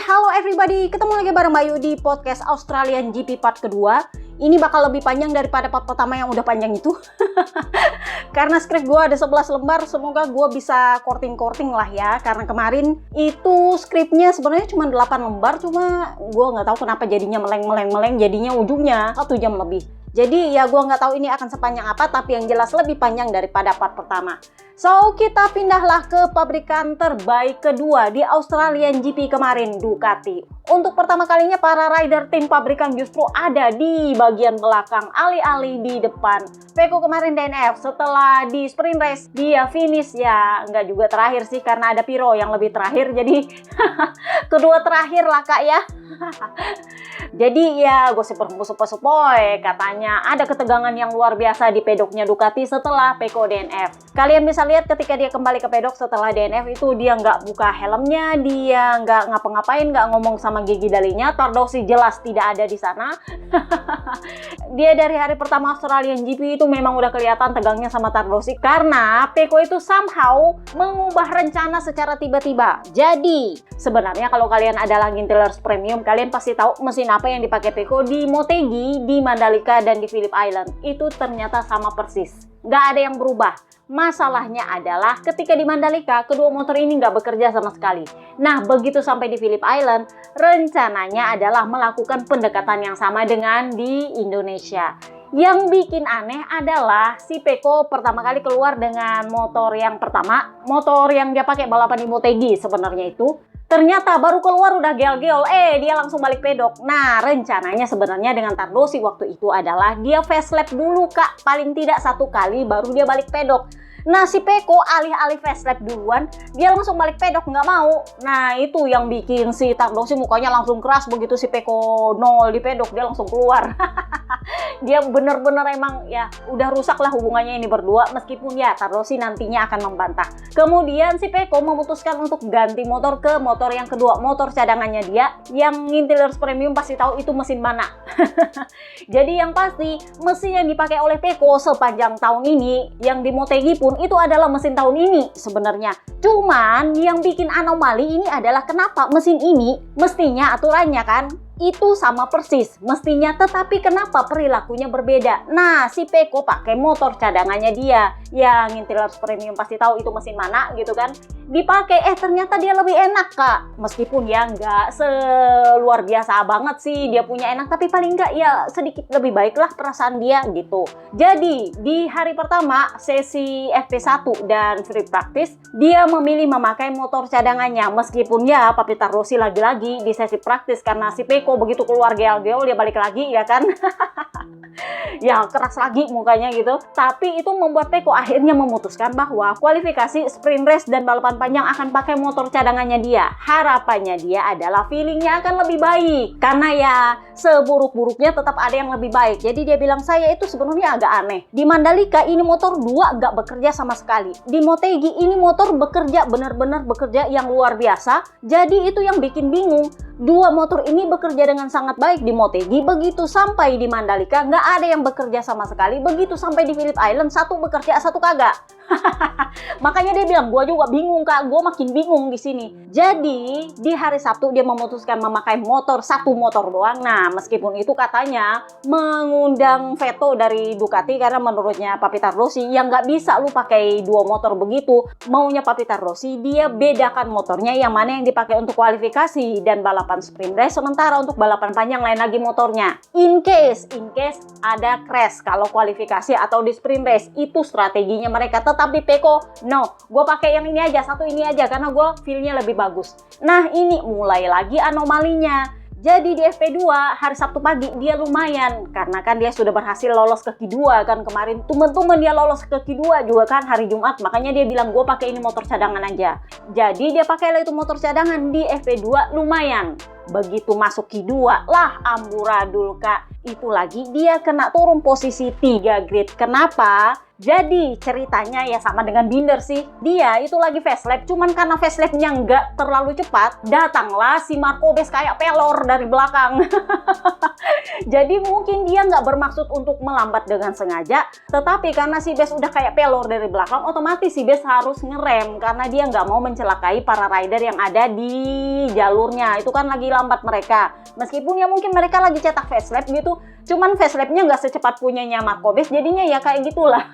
Halo everybody, ketemu lagi bareng Bayu di podcast Australian GP part kedua. Ini bakal lebih panjang daripada part pertama yang udah panjang itu. Karena skrip gue ada 11 lembar, semoga gue bisa korting-korting lah ya. Karena kemarin itu skripnya sebenarnya cuma 8 lembar, cuma gue nggak tahu kenapa jadinya meleng, jadinya ujungnya 1 jam lebih. Jadi ya gue nggak tahu ini akan sepanjang apa, tapi yang jelas lebih panjang daripada part pertama. So, kita pindahlah ke pabrikan terbaik kedua di Australian GP kemarin, Ducati. Untuk pertama kalinya para rider tim pabrikan justru ada di bagian belakang, alih-alih di depan. Pecco kemarin DNF setelah di sprint race dia finish, ya nggak juga terakhir sih karena ada Piro yang lebih terakhir, jadi kedua terakhir lah kak ya. Jadi ya gosip sepoi katanya ada ketegangan yang luar biasa di pedoknya Ducati setelah Pecco DNF. Kalian bisa lihat ketika dia kembali ke pedok setelah DNF itu dia nggak buka helmnya, dia nggak ngapa-ngapain, nggak ngomong sama gigi dalinya. Tardosi jelas tidak ada di sana. Dia dari hari pertama Australian GP itu memang udah kelihatan tegangnya sama Tardosi karena Pecco itu somehow mengubah rencana secara tiba-tiba. Jadi sebenarnya kalau kalian adalah ngintilers premium, kalian pasti tahu mesin apa yang dipakai Pecco di Motegi, di Mandalika, dan di Phillip Island. Itu ternyata sama persis. Nggak ada yang berubah. Masalahnya adalah ketika di Mandalika, kedua motor ini nggak bekerja sama sekali. Nah, begitu sampai di Phillip Island, rencananya adalah melakukan pendekatan yang sama dengan di Indonesia. Yang bikin aneh adalah si Pecco pertama kali keluar dengan motor yang pertama, motor yang dia pakai balapan di Motegi sebenarnya itu. Ternyata baru keluar udah geol-geol, dia langsung balik pedok. Nah, rencananya sebenarnya dengan Tardosi waktu itu adalah dia facelift dulu kak, paling tidak 1 kali baru dia balik pedok. Nah, si Pecco alih-alih facelift duluan, dia langsung balik pedok, nggak mau. Nah, itu yang bikin si Tardosi mukanya langsung keras begitu si Pecco nol di pedok, dia langsung keluar. Dia bener-bener emang ya udah rusak lah hubungannya ini berdua, meskipun ya Tardosi nantinya akan membantah. Kemudian si Pecco memutuskan untuk ganti motor ke motor yang kedua, motor cadangannya dia, yang ngintilers premium pasti tahu itu mesin mana. Jadi yang pasti mesin yang dipakai oleh Pecco sepanjang tahun ini, yang di Motegi pun itu adalah mesin tahun ini sebenarnya. Cuman yang bikin anomali ini adalah kenapa mesin ini mestinya aturannya kan itu sama persis mestinya, tetapi kenapa perilakunya berbeda. Nah, si Pecco pakai motor cadangannya dia, yang ngintilers premium pasti tahu itu mesin mana gitu kan, dipakai ternyata dia lebih enak kak, meskipun ya nggak seluar biasa banget sih dia punya enak, tapi paling nggak ya sedikit lebih baik lah perasaan dia gitu. Jadi di hari pertama sesi FP1 dan free practice dia memilih memakai motor cadangannya, meskipun ya Papi Tardosi lagi-lagi di sesi praktis karena si Pecco begitu keluar geol-geol dia balik lagi ya kan. Ya keras lagi mukanya gitu. Tapi itu membuat Pecco akhirnya memutuskan bahwa kualifikasi sprint race dan balapan panjang akan pakai motor cadangannya dia. Harapannya dia adalah feelingnya akan lebih baik, karena ya seburuk-buruknya tetap ada yang lebih baik. Jadi dia bilang, saya itu sebenarnya agak aneh, di Mandalika ini motor 2 nggak bekerja sama sekali, di Motegi ini motor bekerja, benar-benar bekerja yang luar biasa. Jadi itu yang bikin bingung, 2 motor ini bekerja dengan sangat baik di Motegi, begitu sampai di Mandalika nggak ada yang bekerja sama sekali, begitu sampai di Phillip Island 1 bekerja 1 kagak. Makanya dia bilang, gua juga bingung kak, gua makin bingung di sini. Jadi di hari Sabtu dia memutuskan memakai motor 1 motor doang. Nah, meskipun itu katanya mengundang veto dari Ducati karena menurutnya Papi Tardosi yang nggak bisa lu pakai 2 motor begitu. Maunya Papi Tardosi dia bedakan motornya yang mana yang dipakai untuk kualifikasi dan balapan sprint race, sementara untuk balapan panjang lain lagi motornya. In case ada crash kalau kualifikasi atau di sprint race, itu strateginya mereka. Tetapi Pecco, no, gue pakai yang ini aja, 1 ini aja karena gue feel-nya lebih bagus. Nah, ini mulai lagi anomalinya. Jadi di FP2 hari Sabtu pagi dia lumayan, karena kan dia sudah berhasil lolos ke Q2 kan kemarin. Tumen-tumen dia lolos ke Q2 juga kan hari Jumat, makanya dia bilang gue pakai ini motor cadangan aja. Jadi dia pakailah itu motor cadangan di FP2 lumayan. Begitu masuk Q2 lah amburadul kak, itu lagi dia kena turun posisi 3 grid. Kenapa? Jadi ceritanya ya sama dengan Binder sih. Dia itu lagi facelift, cuman karena faceliftnya nggak terlalu cepat, datanglah si Marco Bes kayak pelor dari belakang. Jadi mungkin dia nggak bermaksud untuk melambat dengan sengaja, tetapi karena si Bes udah kayak pelor dari belakang, otomatis si Bes harus ngerem karena dia nggak mau mencelakai para rider yang ada di jalurnya. Itu kan lagi lambat mereka. Meskipun ya mungkin mereka lagi cetak facelift gitu, cuman faceliftnya nggak secepat punyanya Marco Bes, jadinya ya kayak gitulah.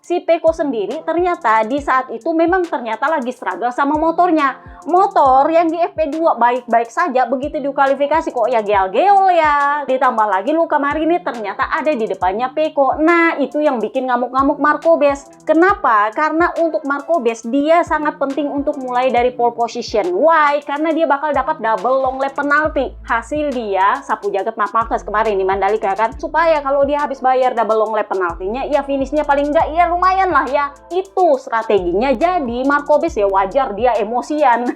Si Pecco sendiri ternyata di saat itu memang ternyata lagi struggle sama motornya. Motor yang di FP2 baik-baik saja, begitu dikualifikasi kok ya geol-geol ya. Ditambah lagi Luca Marini ternyata ada di depannya Pecco. Nah itu yang bikin ngamuk-ngamuk Marco Bes. Kenapa? Karena untuk Marco Bes dia sangat penting untuk mulai dari pole position. Why? Karena dia bakal dapat double long lap penalti. Hasil dia sapu jagat Marc Marquez kemarin di Mandalika kan. Supaya kalau dia habis bayar double long lap penaltinya, ya finishnya paling enggak ya lumayan lah ya. Itu strateginya. Jadi Marco Bes ya wajar dia emosian.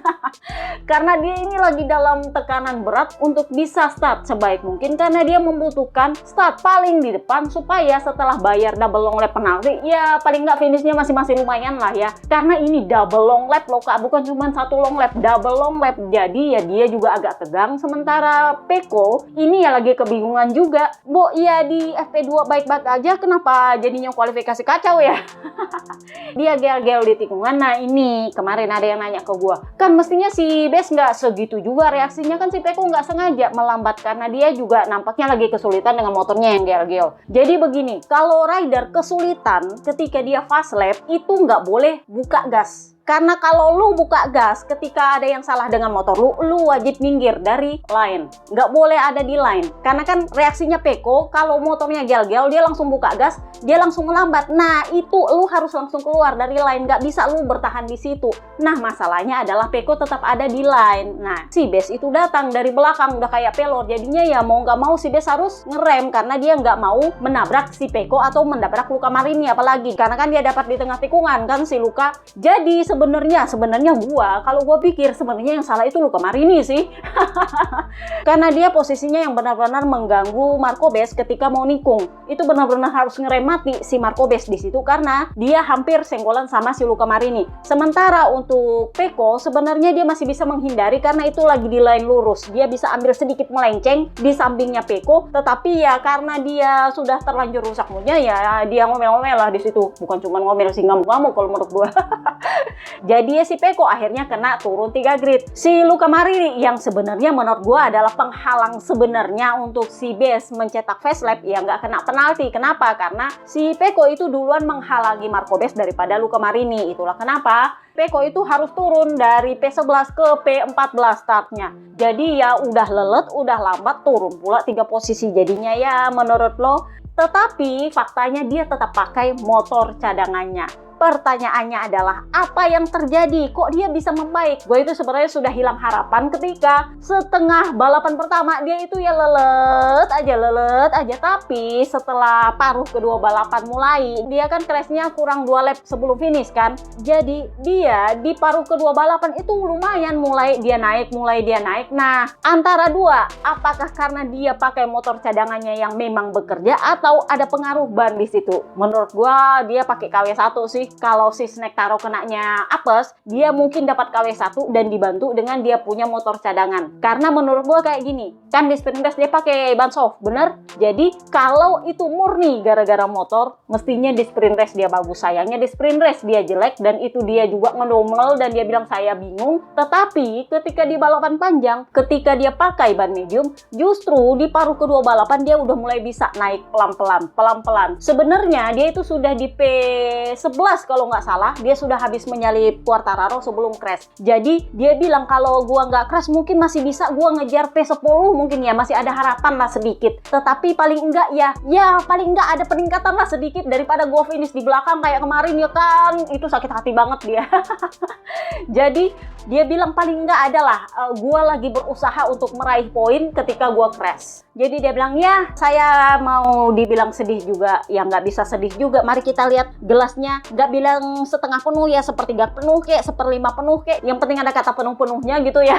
Karena dia ini lagi dalam tekanan berat untuk bisa start sebaik mungkin, karena dia membutuhkan start paling di depan supaya setelah bayar double long lap penalti ya paling nggak finishnya masih lumayan lah ya. Karena ini double long lap loh Kak, bukan cuma satu long lap, double long lap. Jadi ya dia juga agak tegang. Sementara Pecco ini ya lagi kebingungan juga. Bo ya di FP2 baik-baik aja, kenapa jadinya kualifikasi kacau ya? Dia gel-gel di tikungan. Nah ini kemarin ada yang nanya ke gua, kan mestinya si Bes nggak segitu juga reaksinya, kan si Pecco nggak sengaja melambat karena dia juga nampaknya lagi kesulitan dengan motornya yang gel-gel. Jadi begini, kalau rider kesulitan ketika dia fast lap itu nggak boleh buka gas. Karena kalau lu buka gas ketika ada yang salah dengan motor lu wajib minggir dari line. Nggak boleh ada di line. Karena kan reaksinya Pecco, kalau motornya gel-gel, dia langsung buka gas, dia langsung melambat. Nah, itu lu harus langsung keluar dari line. Nggak bisa lu bertahan di situ. Nah, masalahnya adalah Pecco tetap ada di line. Nah, si Bes itu datang dari belakang, udah kayak pelor. Jadinya ya mau nggak mau si Bes harus ngerem, karena dia nggak mau menabrak si Pecco atau menabrak Luca Marini apalagi. Karena kan dia dapat di tengah tikungan kan si Luca. Jadi sebenarnya kalau gua pikir sebenarnya yang salah itu Luca Marini sih. Karena dia posisinya yang benar-benar mengganggu Marco Bes ketika mau nikung. Itu benar-benar harus ngerem mati si Marco Bes di situ karena dia hampir senggolan sama si Luca Marini. Sementara untuk Pecco sebenarnya dia masih bisa menghindari karena itu lagi di line lurus. Dia bisa ambil sedikit melenceng di sampingnya Pecco, tetapi ya karena dia sudah terlanjur rusak moodnya ya dia ngomel-ngomel lah di situ. Bukan cuma ngomel sih, ngamuk-ngamuk kalau menurut gua. Jadi ya si Pecco akhirnya kena turun 3 grid. Si Luca Marini yang sebenarnya menurut gua adalah penghalang sebenarnya untuk si Bes mencetak fast lap ya nggak kena penalti. Kenapa? Karena si Pecco itu duluan menghalangi Marco Bes daripada Luca Marini. Itulah kenapa Pecco itu harus turun dari P11 ke P14 startnya. Jadi ya udah lelet, udah lambat, turun pula 3 posisi. Jadinya ya menurut lo. Tetapi faktanya dia tetap pakai motor cadangannya. Pertanyaannya adalah apa yang terjadi? Kok dia bisa membaik? Gue itu sebenarnya sudah hilang harapan ketika setengah balapan pertama dia itu ya lelet aja. Tapi setelah paruh kedua balapan mulai, dia kan crashnya kurang 2 lap sebelum finish kan. Jadi dia di paruh kedua balapan itu lumayan mulai dia naik. Nah antara dua, apakah karena dia pakai motor cadangannya yang memang bekerja atau ada pengaruh ban di situ? Menurut gue dia pakai KW1 sih. Kalau si Snack Taro kenanya apes, dia mungkin dapat KW1 dan dibantu dengan dia punya motor cadangan. Karena menurut gua kayak gini, kan di sprint race dia pakai ban soft, bener? Jadi kalau itu murni gara-gara motor, mestinya di sprint race dia bagus. Sayangnya di sprint race dia jelek dan itu dia juga ngedumel dan dia bilang saya bingung. Tetapi ketika di balapan panjang, ketika dia pakai ban medium, justru di paruh kedua balapan dia udah mulai bisa naik pelan-pelan. Sebenarnya dia itu sudah di P11 kalau nggak salah, dia sudah habis menyalip Quartararo sebelum crash. Jadi dia bilang kalau gua nggak crash mungkin masih bisa gua ngejar P10 mungkin ya, masih ada harapan lah sedikit. Tetapi paling enggak paling enggak ada peningkatan lah sedikit daripada gua finish di belakang kayak kemarin ya kan. Itu sakit hati banget dia. Jadi dia bilang paling enggak adalah gua lagi berusaha untuk meraih poin ketika gua crash. Jadi dia bilang ya saya mau dibilang sedih juga, ya nggak bisa sedih juga. Mari kita lihat gelasnya. Nggak bilang setengah penuh ya, sepertiga penuh kek, seperlima penuh kek, yang penting ada kata penuh-penuhnya gitu ya.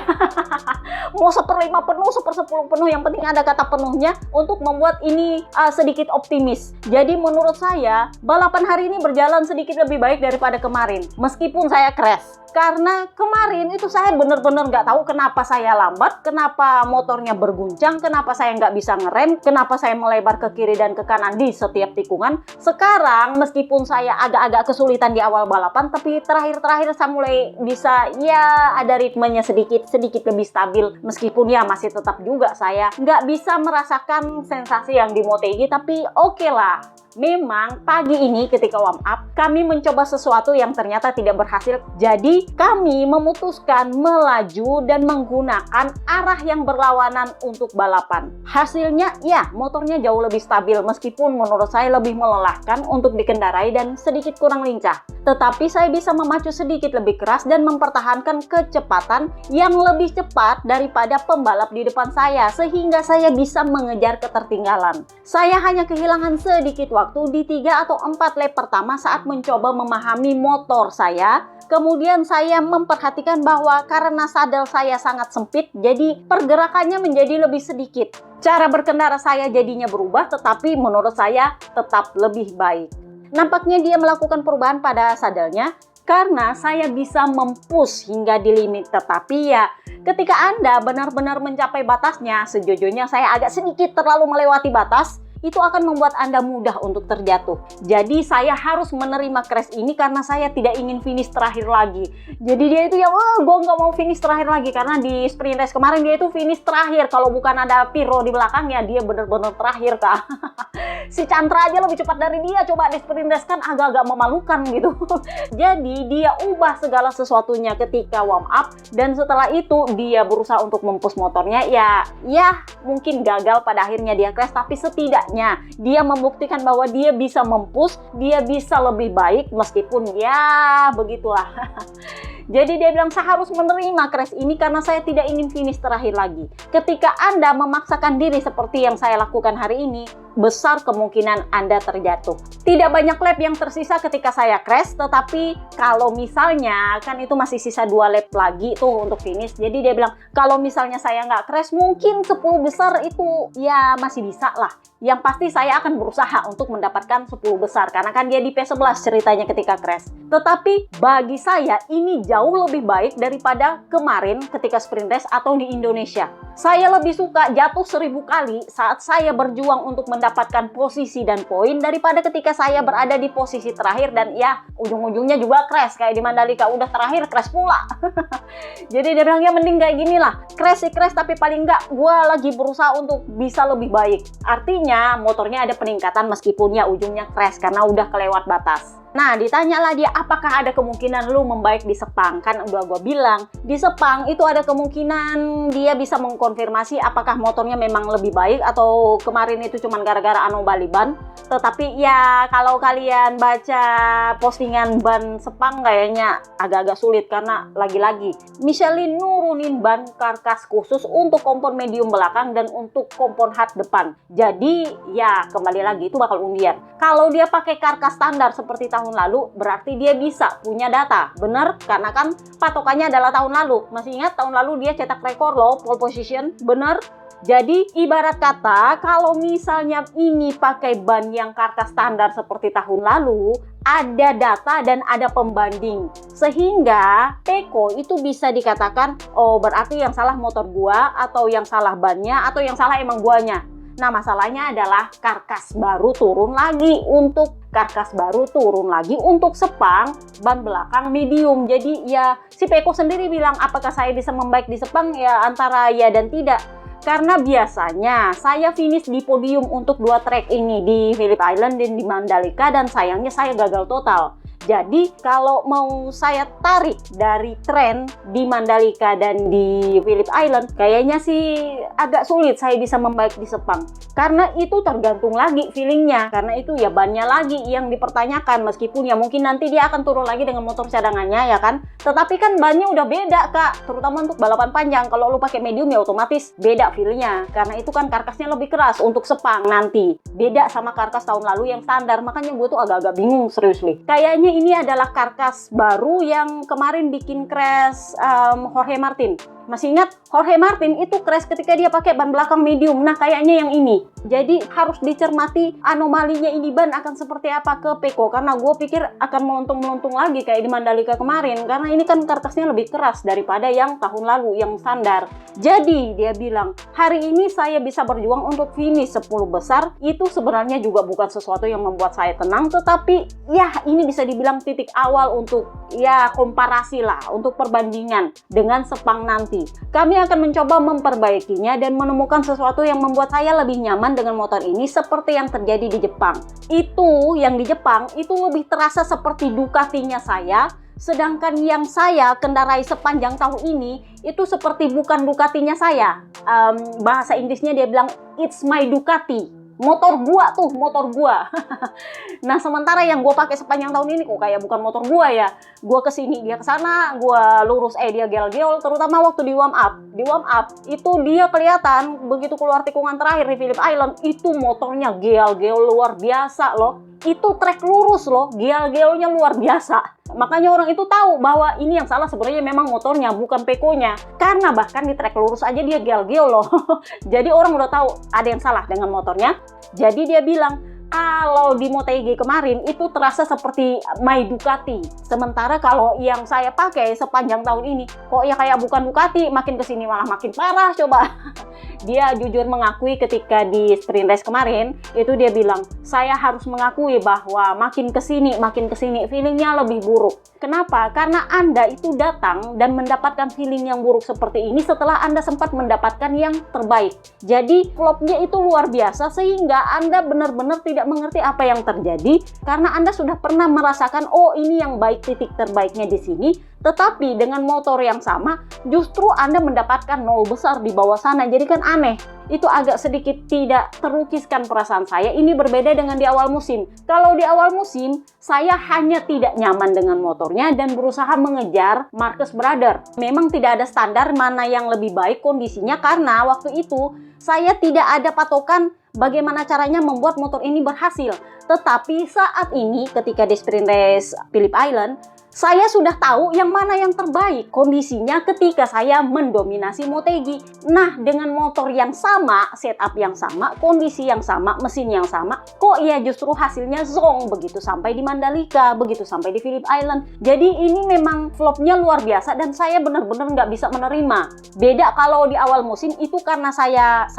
Mau 1/5 penuh, 1/10 penuh, yang penting ada kata penuhnya untuk membuat ini sedikit optimis. Jadi menurut saya balapan hari ini berjalan sedikit lebih baik daripada kemarin, meskipun saya crash. Karena kemarin itu saya benar-benar nggak tahu kenapa saya lambat, kenapa motornya berguncang, kenapa saya nggak bisa ngerem, kenapa saya melebar ke kiri dan ke kanan di setiap tikungan. Sekarang meskipun saya agak-agak kesulitan di awal balapan, tapi terakhir-terakhir saya mulai bisa, ya ada ritmenya sedikit lebih stabil. Meskipun ya masih tetap juga saya nggak bisa merasakan sensasi yang di MotoGP, tapi oke lah. Memang pagi ini ketika warm up, kami mencoba sesuatu yang ternyata tidak berhasil. Jadi kami memutuskan melaju dan menggunakan arah yang berlawanan untuk balapan. Hasilnya ya motornya jauh lebih stabil, meskipun menurut saya lebih melelahkan untuk dikendarai dan sedikit kurang lincah. Tetapi saya bisa memacu sedikit lebih keras dan mempertahankan kecepatan yang lebih cepat daripada pembalap di depan saya, sehingga saya bisa mengejar ketertinggalan. Saya hanya kehilangan sedikit waktu di 3 atau 4 lap pertama saat mencoba memahami motor saya. Kemudian saya memperhatikan bahwa karena sadel saya sangat sempit, jadi pergerakannya menjadi lebih sedikit. Cara berkendara saya jadinya berubah, tetapi menurut saya tetap lebih baik. Nampaknya dia melakukan perubahan pada sadelnya karena saya bisa mempush hingga di limit. Tetapi ya ketika Anda benar-benar mencapai batasnya, sejujurnya saya agak sedikit terlalu melewati batas, itu akan membuat Anda mudah untuk terjatuh. Jadi saya harus menerima crash ini karena saya tidak ingin finish terakhir lagi. Jadi dia itu yang, gue nggak mau finish terakhir lagi, karena di sprint race kemarin dia itu finish terakhir. Kalau bukan ada Piro di belakangnya, dia benar-benar terakhir, Kak. Si Chandra aja lebih cepat dari dia, coba di sprint race, kan agak-agak memalukan gitu. Jadi dia ubah segala sesuatunya ketika warm up, dan setelah itu dia berusaha untuk mempush motornya. Ya mungkin gagal, pada akhirnya dia crash, tapi setidaknya dia membuktikan bahwa dia bisa mempush, dia bisa lebih baik, meskipun ya begitulah. Jadi dia bilang, saya harus menerima crash ini karena saya tidak ingin finish terakhir lagi. Ketika Anda memaksakan diri seperti yang saya lakukan hari ini, besar kemungkinan Anda terjatuh. Tidak banyak lap yang tersisa ketika saya crash, tetapi kalau misalnya, kan itu masih sisa 2 lap lagi tuh untuk finish. Jadi dia bilang, kalau misalnya saya nggak crash, mungkin 10 besar itu ya masih bisa lah. Yang pasti saya akan berusaha untuk mendapatkan 10 besar, karena kan dia di P11 ceritanya ketika crash. Tetapi bagi saya ini jauh lebih baik daripada kemarin ketika sprint race atau di Indonesia. Saya lebih suka jatuh 1000 kali saat saya berjuang untuk mendapatkan posisi dan poin daripada ketika saya berada di posisi terakhir dan ya ujung-ujungnya juga crash kayak di Mandalika, udah terakhir crash pula. Jadi dia bilang, ya mending kayak gini lah, crash tapi paling enggak gue lagi berusaha untuk bisa lebih baik. Artinya motornya ada peningkatan meskipun ya ujungnya crash karena udah kelewat batas. Nah, ditanyalah dia, apakah ada kemungkinan lu membaik di Sepang? Kan udah gue bilang, di Sepang itu ada kemungkinan dia bisa mengkonfirmasi apakah motornya memang lebih baik atau kemarin itu cuma gara-gara anomali ban. Tetapi ya kalau kalian baca postingan ban Sepang kayaknya agak-agak sulit karena lagi-lagi Michelin nurunin ban karkas khusus untuk kompon medium belakang dan untuk kompon hard depan. Jadi ya kembali lagi itu bakal undian. Kalau dia pakai karkas standar seperti tahun lalu, berarti dia bisa punya data. Bener? Karena kan patokannya adalah tahun lalu. Masih ingat tahun lalu dia cetak rekor loh, pole position. Bener? Jadi ibarat kata kalau misalnya ini pakai ban yang karkas standar seperti tahun lalu, ada data dan ada pembanding. Sehingga Peko itu bisa dikatakan, oh berarti yang salah motor gua, atau yang salah bannya, atau yang salah emang guanya. Nah masalahnya adalah karkas baru turun lagi untuk Sepang, ban belakang medium. Jadi ya si Peko sendiri bilang, apakah saya bisa membaik di Sepang? Ya antara ya dan tidak. Karena biasanya saya finish di podium untuk 2 trek ini, di Phillip Island dan di Mandalika, dan sayangnya saya gagal total. Jadi kalau mau saya tarik dari tren di Mandalika dan di Phillip Island, kayaknya sih agak sulit saya bisa membaik di Sepang. Karena itu tergantung lagi feelingnya. Karena itu ya bannya lagi yang dipertanyakan. Meskipun ya mungkin nanti dia akan turun lagi dengan motor cadangannya ya kan. Tetapi kan bannya udah beda Kak. Terutama untuk balapan panjang. Kalau lu pakai medium ya otomatis beda feelnya. Karena itu kan karkasnya lebih keras untuk Sepang nanti. Beda sama karkas tahun lalu yang standar. Makanya gue tuh agak-agak bingung seriously. Kayaknya ini adalah karkas baru yang kemarin bikin crash Jorge Martin. Masih ingat Jorge Martin itu crash ketika dia pakai ban belakang medium. Nah, kayaknya yang ini. Jadi harus dicermati anomalinya ini ban akan seperti apa ke Pecco, karena gue pikir akan meluntung-meluntung lagi kayak di Mandalika kemarin, karena ini kan karkasnya lebih keras daripada yang tahun lalu yang standar. Jadi dia bilang, hari ini saya bisa berjuang untuk finish 10 besar. Itu sebenarnya juga bukan sesuatu yang membuat saya tenang, tetapi ya ini bisa dibilang titik awal untuk ya komparasi lah, untuk perbandingan dengan Sepang nanti. Kami akan mencoba memperbaikinya dan menemukan sesuatu yang membuat saya lebih nyaman dengan motor ini seperti yang terjadi di Jepang. Itu yang di Jepang itu lebih terasa seperti Ducatinya saya, sedangkan yang saya kendarai sepanjang tahun ini itu seperti bukan Ducatinya saya. Bahasa Inggrisnya dia bilang it's my Ducati. Motor gua tuh, motor gua. Nah, sementara yang gua pakai sepanjang tahun ini kok kayak bukan motor gua ya. Gua kesini, dia kesana, gua lurus, dia geol-geol. Terutama waktu di warm up. Di warm up itu dia kelihatan begitu keluar tikungan terakhir di Phillip Island, itu motornya geol-geol luar biasa loh. Itu trek lurus loh, geol-geolnya luar biasa. Makanya orang itu tahu bahwa ini yang salah sebenarnya memang motornya, bukan Pecco-nya. Karena bahkan di trek lurus aja dia geol-geol loh. Jadi orang udah tahu ada yang salah dengan motornya. Jadi dia bilang, kalau di MotoGP kemarin itu terasa seperti my Ducati. Sementara kalau yang saya pakai sepanjang tahun ini, kok ya kayak bukan Ducati, makin kesini malah makin parah coba. Dia jujur mengakui ketika di sprint race kemarin, itu dia bilang, saya harus mengakui bahwa makin kesini feelingnya lebih buruk. Kenapa? Karena Anda itu datang dan mendapatkan feeling yang buruk seperti ini setelah Anda sempat mendapatkan yang terbaik. Jadi flopnya itu luar biasa sehingga Anda benar-benar tidak mengerti apa yang terjadi karena Anda sudah pernah merasakan, oh ini yang baik, titik terbaiknya di sini. Tetapi dengan motor yang sama, justru Anda mendapatkan 0 besar di bawah sana. Jadi kan aneh. Itu agak sedikit tidak terlukiskan perasaan saya. Ini berbeda dengan di awal musim. Kalau di awal musim, saya hanya tidak nyaman dengan motornya dan berusaha mengejar Marcus Brother. Memang tidak ada standar mana yang lebih baik kondisinya karena waktu itu saya tidak ada patokan bagaimana caranya membuat motor ini berhasil. Tetapi saat ini ketika di sprint race Phillip Island, saya sudah tahu yang mana yang terbaik kondisinya ketika saya mendominasi MotoGP. Nah, dengan motor yang sama, setup yang sama, kondisi yang sama, mesin yang sama, kok ya justru hasilnya zonk begitu sampai di Mandalika, begitu sampai di Phillip Island. Jadi ini memang flopnya luar biasa dan saya benar-benar nggak bisa menerima. Beda kalau di awal musim itu karena saya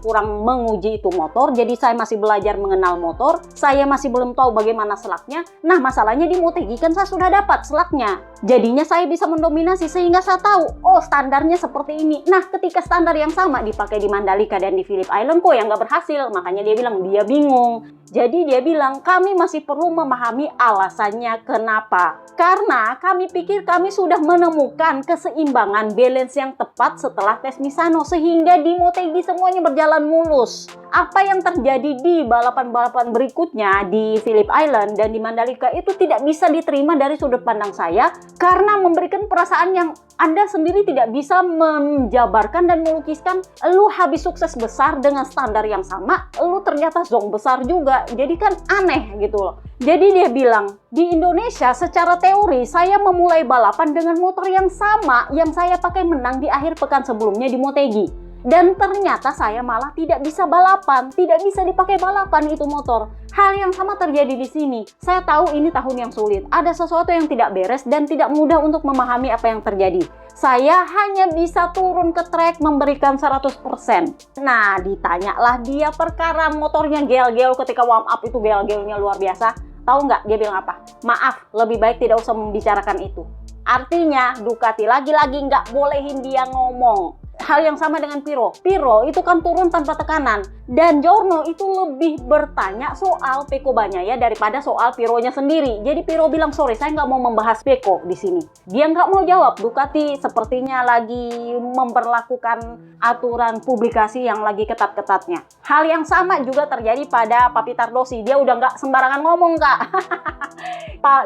kurang menguji itu motor, jadi saya masih belajar mengenal motor, saya masih belum tahu bagaimana selaknya. Nah, masalahnya di MotoGP kan saya sudah dapat selaknya. Jadinya saya bisa mendominasi sehingga saya tahu, oh standarnya seperti ini. Nah, ketika standar yang sama dipakai di Mandalika dan di Phillip Island kok yang nggak berhasil. Makanya dia bilang dia bingung. Jadi dia bilang kami masih perlu memahami alasannya kenapa. Karena kami pikir kami sudah menemukan keseimbangan balance yang tepat setelah tes Misano sehingga di MotoGP semuanya berjalan mulus. Apa yang terjadi di balapan-balapan berikutnya di Phillip Island dan di Mandalika itu tidak bisa diterima dari sudut pandang saya karena memberikan perasaan yang Anda sendiri tidak bisa menjabarkan dan melukiskan. Lu habis sukses besar dengan standar yang sama, lu ternyata zonk besar juga. Jadi kan aneh gitu loh. Jadi dia bilang, di Indonesia secara teori saya memulai balapan dengan motor yang sama yang saya pakai menang di akhir pekan sebelumnya di MotoGP. Dan ternyata saya malah tidak bisa balapan, tidak bisa dipakai balapan itu motor. Hal yang sama terjadi di sini. Saya tahu ini tahun yang sulit. Ada sesuatu yang tidak beres dan tidak mudah untuk memahami apa yang terjadi. Saya hanya bisa turun ke trek memberikan 100%. Nah, ditanyalah dia perkara motornya gel-gel ketika warm up itu gel-gelnya luar biasa. Tahu nggak dia bilang apa? Maaf, lebih baik tidak usah membicarakan itu. Artinya Ducati lagi-lagi nggak bolehin dia ngomong. Hal yang sama dengan Pirro. Pirro itu kan turun tanpa tekanan. Dan Giorno itu lebih bertanya soal Pecco Bagnaia daripada soal Pirro-nya sendiri. Jadi Pirro bilang, sorry saya nggak mau membahas Pecco di sini. Dia nggak mau jawab. Ducati sepertinya lagi memperlakukan aturan publikasi yang lagi ketat-ketatnya. Hal yang sama juga terjadi pada Papi Tardosi. Dia udah nggak sembarangan ngomong, Kak.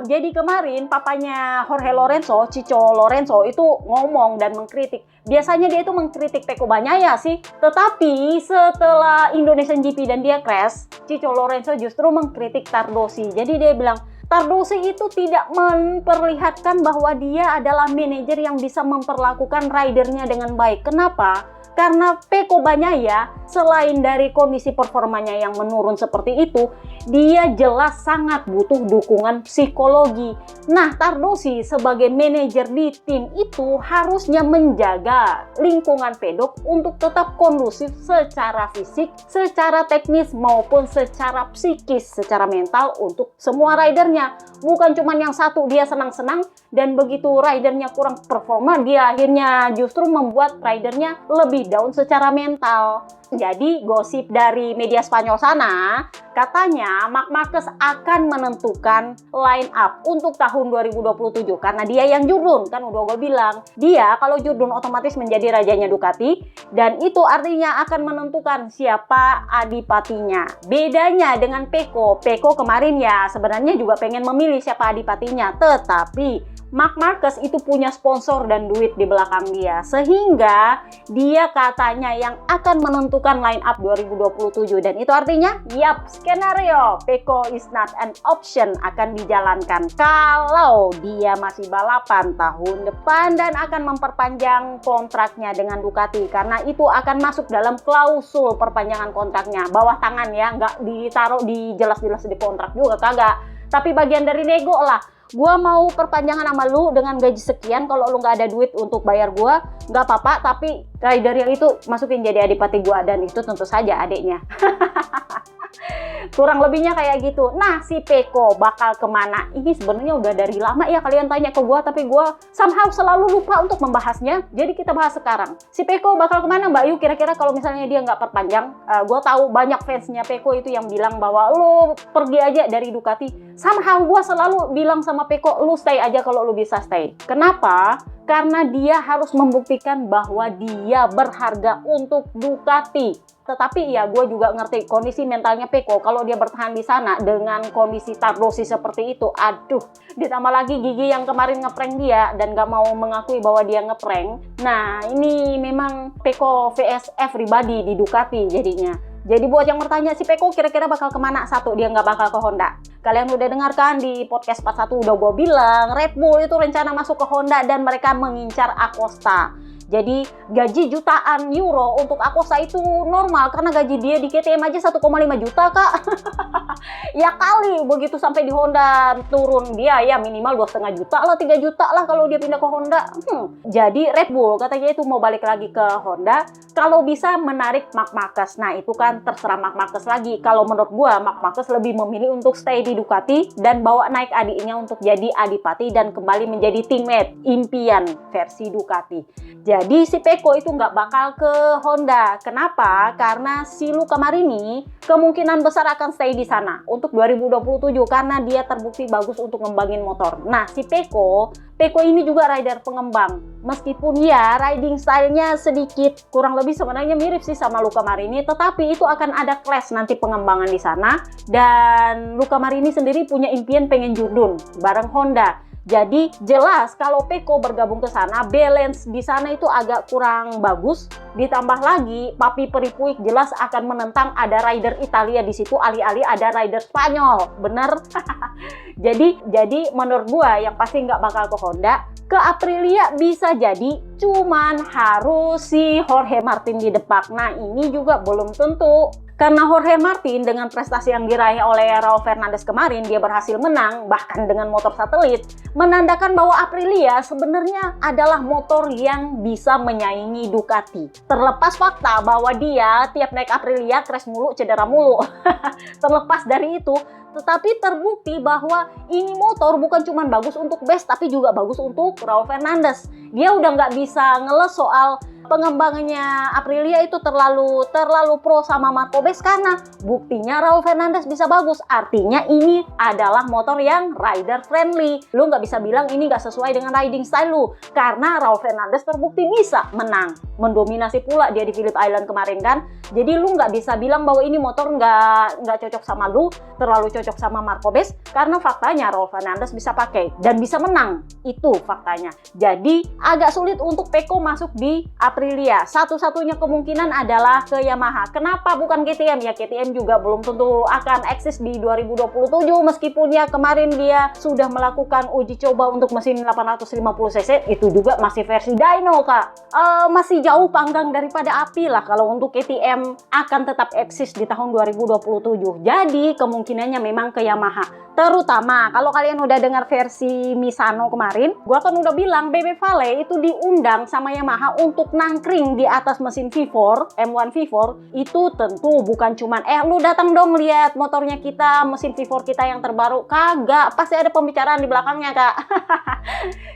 Jadi kemarin papanya Jorge Lorenzo, Chicho Lorenzo itu ngomong dan mengkritik. Biasanya dia itu mengkritik Pecco Bagnaia sih. Tetapi setelah Indonesian GP dan dia crash, Chicho Lorenzo justru mengkritik Tardosi. Jadi dia bilang, Tardosi itu tidak memperlihatkan bahwa dia adalah manajer yang bisa memperlakukan ridernya dengan baik. Kenapa? Karena Pecco Bagnaia selain dari kondisi performanya yang menurun seperti itu, dia jelas sangat butuh dukungan psikologi. Nah, Tardosi sebagai manajer di tim itu harusnya menjaga lingkungan pedok untuk tetap kondusif secara fisik, secara teknis maupun secara psikis, secara mental untuk semua ridernya. Bukan cuma yang satu dia senang-senang dan begitu ridernya kurang performa, dia akhirnya justru membuat ridernya lebih down secara mental. Jadi gosip dari media Spanyol sana, katanya Marc Marquez akan menentukan line up untuk tahun 2027 karena dia yang jurdun. Kan udah gue bilang, dia kalau jurdun otomatis menjadi rajanya Ducati dan itu artinya akan menentukan siapa adipatinya. Bedanya dengan Pecco kemarin ya sebenarnya juga pengen memilih siapa adipatinya, tetapi Marc Marquez itu punya sponsor dan duit di belakang dia, sehingga dia katanya yang akan menentukan line up 2027 dan itu artinya skenario Pecco is not an option akan dijalankan kalau dia masih balapan tahun depan dan akan memperpanjang kontraknya dengan Ducati karena itu akan masuk dalam klausul perpanjangan kontraknya. Bawah tangan ya, nggak ditaruh di jelas-jelas di kontrak juga kagak, tapi bagian dari nego lah. Gua mau perpanjangan sama lu dengan gaji sekian, kalau lu nggak ada duit untuk bayar gua, nggak apa-apa, tapi rider yang itu masukin jadi adipati gua, dan itu tentu saja adiknya. Kurang lebihnya kayak gitu. Nah, si Pecco bakal kemana? Ini sebenarnya udah dari lama ya kalian tanya ke gua, tapi gua somehow selalu lupa untuk membahasnya. Jadi kita bahas sekarang. Si Pecco bakal kemana, Mbak Yu? Kira-kira kalau misalnya dia nggak perpanjang, gua tahu banyak fansnya Pecco itu yang bilang bahwa lu pergi aja dari Ducati. Somehow gua selalu bilang sama Pecco, lu stay aja kalau lu bisa stay. Kenapa? Karena dia harus membuktikan bahwa dia berharga untuk Ducati. Tetapi ya gue juga ngerti kondisi mentalnya Pecco kalau dia bertahan di sana dengan kondisi Tardosi seperti itu. Aduh, ditambah lagi Gigi yang kemarin ngeprank dia dan gak mau mengakui bahwa dia ngeprank. Nah, ini memang Pecco vs everybody di Ducati jadinya. Jadi buat yang bertanya si Pecco kira-kira bakal kemana? Satu, dia nggak bakal ke Honda. Kalian udah dengarkan di podcast 41 udah gue bilang Red Bull itu rencana masuk ke Honda dan mereka mengincar Acosta. Jadi gaji jutaan euro untuk Acosta itu normal karena gaji dia di KTM aja 1,5 juta kak. Ya kali begitu sampai di Honda turun dia ya minimal 2,5 juta lah, 3 juta lah kalau dia pindah ke Honda. Jadi Red Bull katanya itu mau balik lagi ke Honda kalau bisa menarik Marc Marquez. Nah itu kan terserah Marc Marquez lagi. Kalau menurut gua Marc Marquez lebih memilih untuk stay di Ducati dan bawa naik adiknya untuk jadi adipati dan kembali menjadi teammate impian versi Ducati. Jadi si Pecco itu nggak bakal ke Honda. Kenapa? Karena si Luca Marini kemungkinan besar akan stay di sana untuk 2027 karena dia terbukti bagus untuk ngembangin motor. Nah si Pecco ini juga rider pengembang. Meskipun ya riding stylenya sedikit kurang lebih sebenarnya mirip sih sama Luca Marini, tetapi itu akan ada clash nanti pengembangan di sana. Dan Luca Marini sendiri punya impian pengen jurdun bareng Honda. Jadi jelas kalau Pecco bergabung ke sana, balance di sana itu agak kurang bagus. Ditambah lagi, Papi Peripuik jelas akan menentang ada rider Italia di situ, alih-alih ada rider Spanyol, bener? jadi menurut gua yang pasti nggak bakal ke Honda. Ke Aprilia bisa jadi, cuman harus si Jorge Martin di depak. Nah ini juga belum tentu. Karena Jorge Martin dengan prestasi yang diraih oleh Raul Fernandez kemarin, dia berhasil menang bahkan dengan motor satelit, menandakan bahwa Aprilia sebenarnya adalah motor yang bisa menyaingi Ducati. Terlepas fakta bahwa dia tiap naik Aprilia crash mulu, cedera mulu. Terlepas dari itu, tetapi terbukti bahwa ini motor bukan cuma bagus untuk base tapi juga bagus untuk Raul Fernandez. Dia udah nggak bisa ngeles soal pengembangannya Aprilia itu terlalu pro sama Marco Bes karena buktinya Raul Fernandez bisa bagus. Artinya ini adalah motor yang rider friendly. Lu nggak bisa bilang ini nggak sesuai dengan riding style lu karena Raul Fernandez terbukti bisa menang, mendominasi pula dia di Phillip Island kemarin kan. Jadi lu nggak bisa bilang bahwa ini motor nggak cocok sama lu, terlalu cocok sama Marco Bes karena faktanya Raul Fernandez bisa pakai dan bisa menang. Itu faktanya. Jadi agak sulit untuk Pecco masuk di Aprilia. Satu-satunya kemungkinan adalah ke Yamaha. Kenapa bukan KTM? Ya KTM juga belum tentu akan eksis di 2027 meskipun ya kemarin dia sudah melakukan uji coba untuk mesin 850cc, itu juga masih versi dyno Kak. Masih jauh panggang daripada api lah kalau untuk KTM akan tetap eksis di tahun 2027. Jadi kemungkinannya memang ke Yamaha. Terutama kalau kalian udah dengar versi Misano kemarin, gua kan udah bilang BB Vale itu diundang sama Yamaha untuk nangkring di atas mesin V4, M1 V4. Itu tentu bukan cuman lu datang dong lihat motornya kita, mesin V4 kita yang terbaru. Kagak, pasti ada pembicaraan di belakangnya Kak.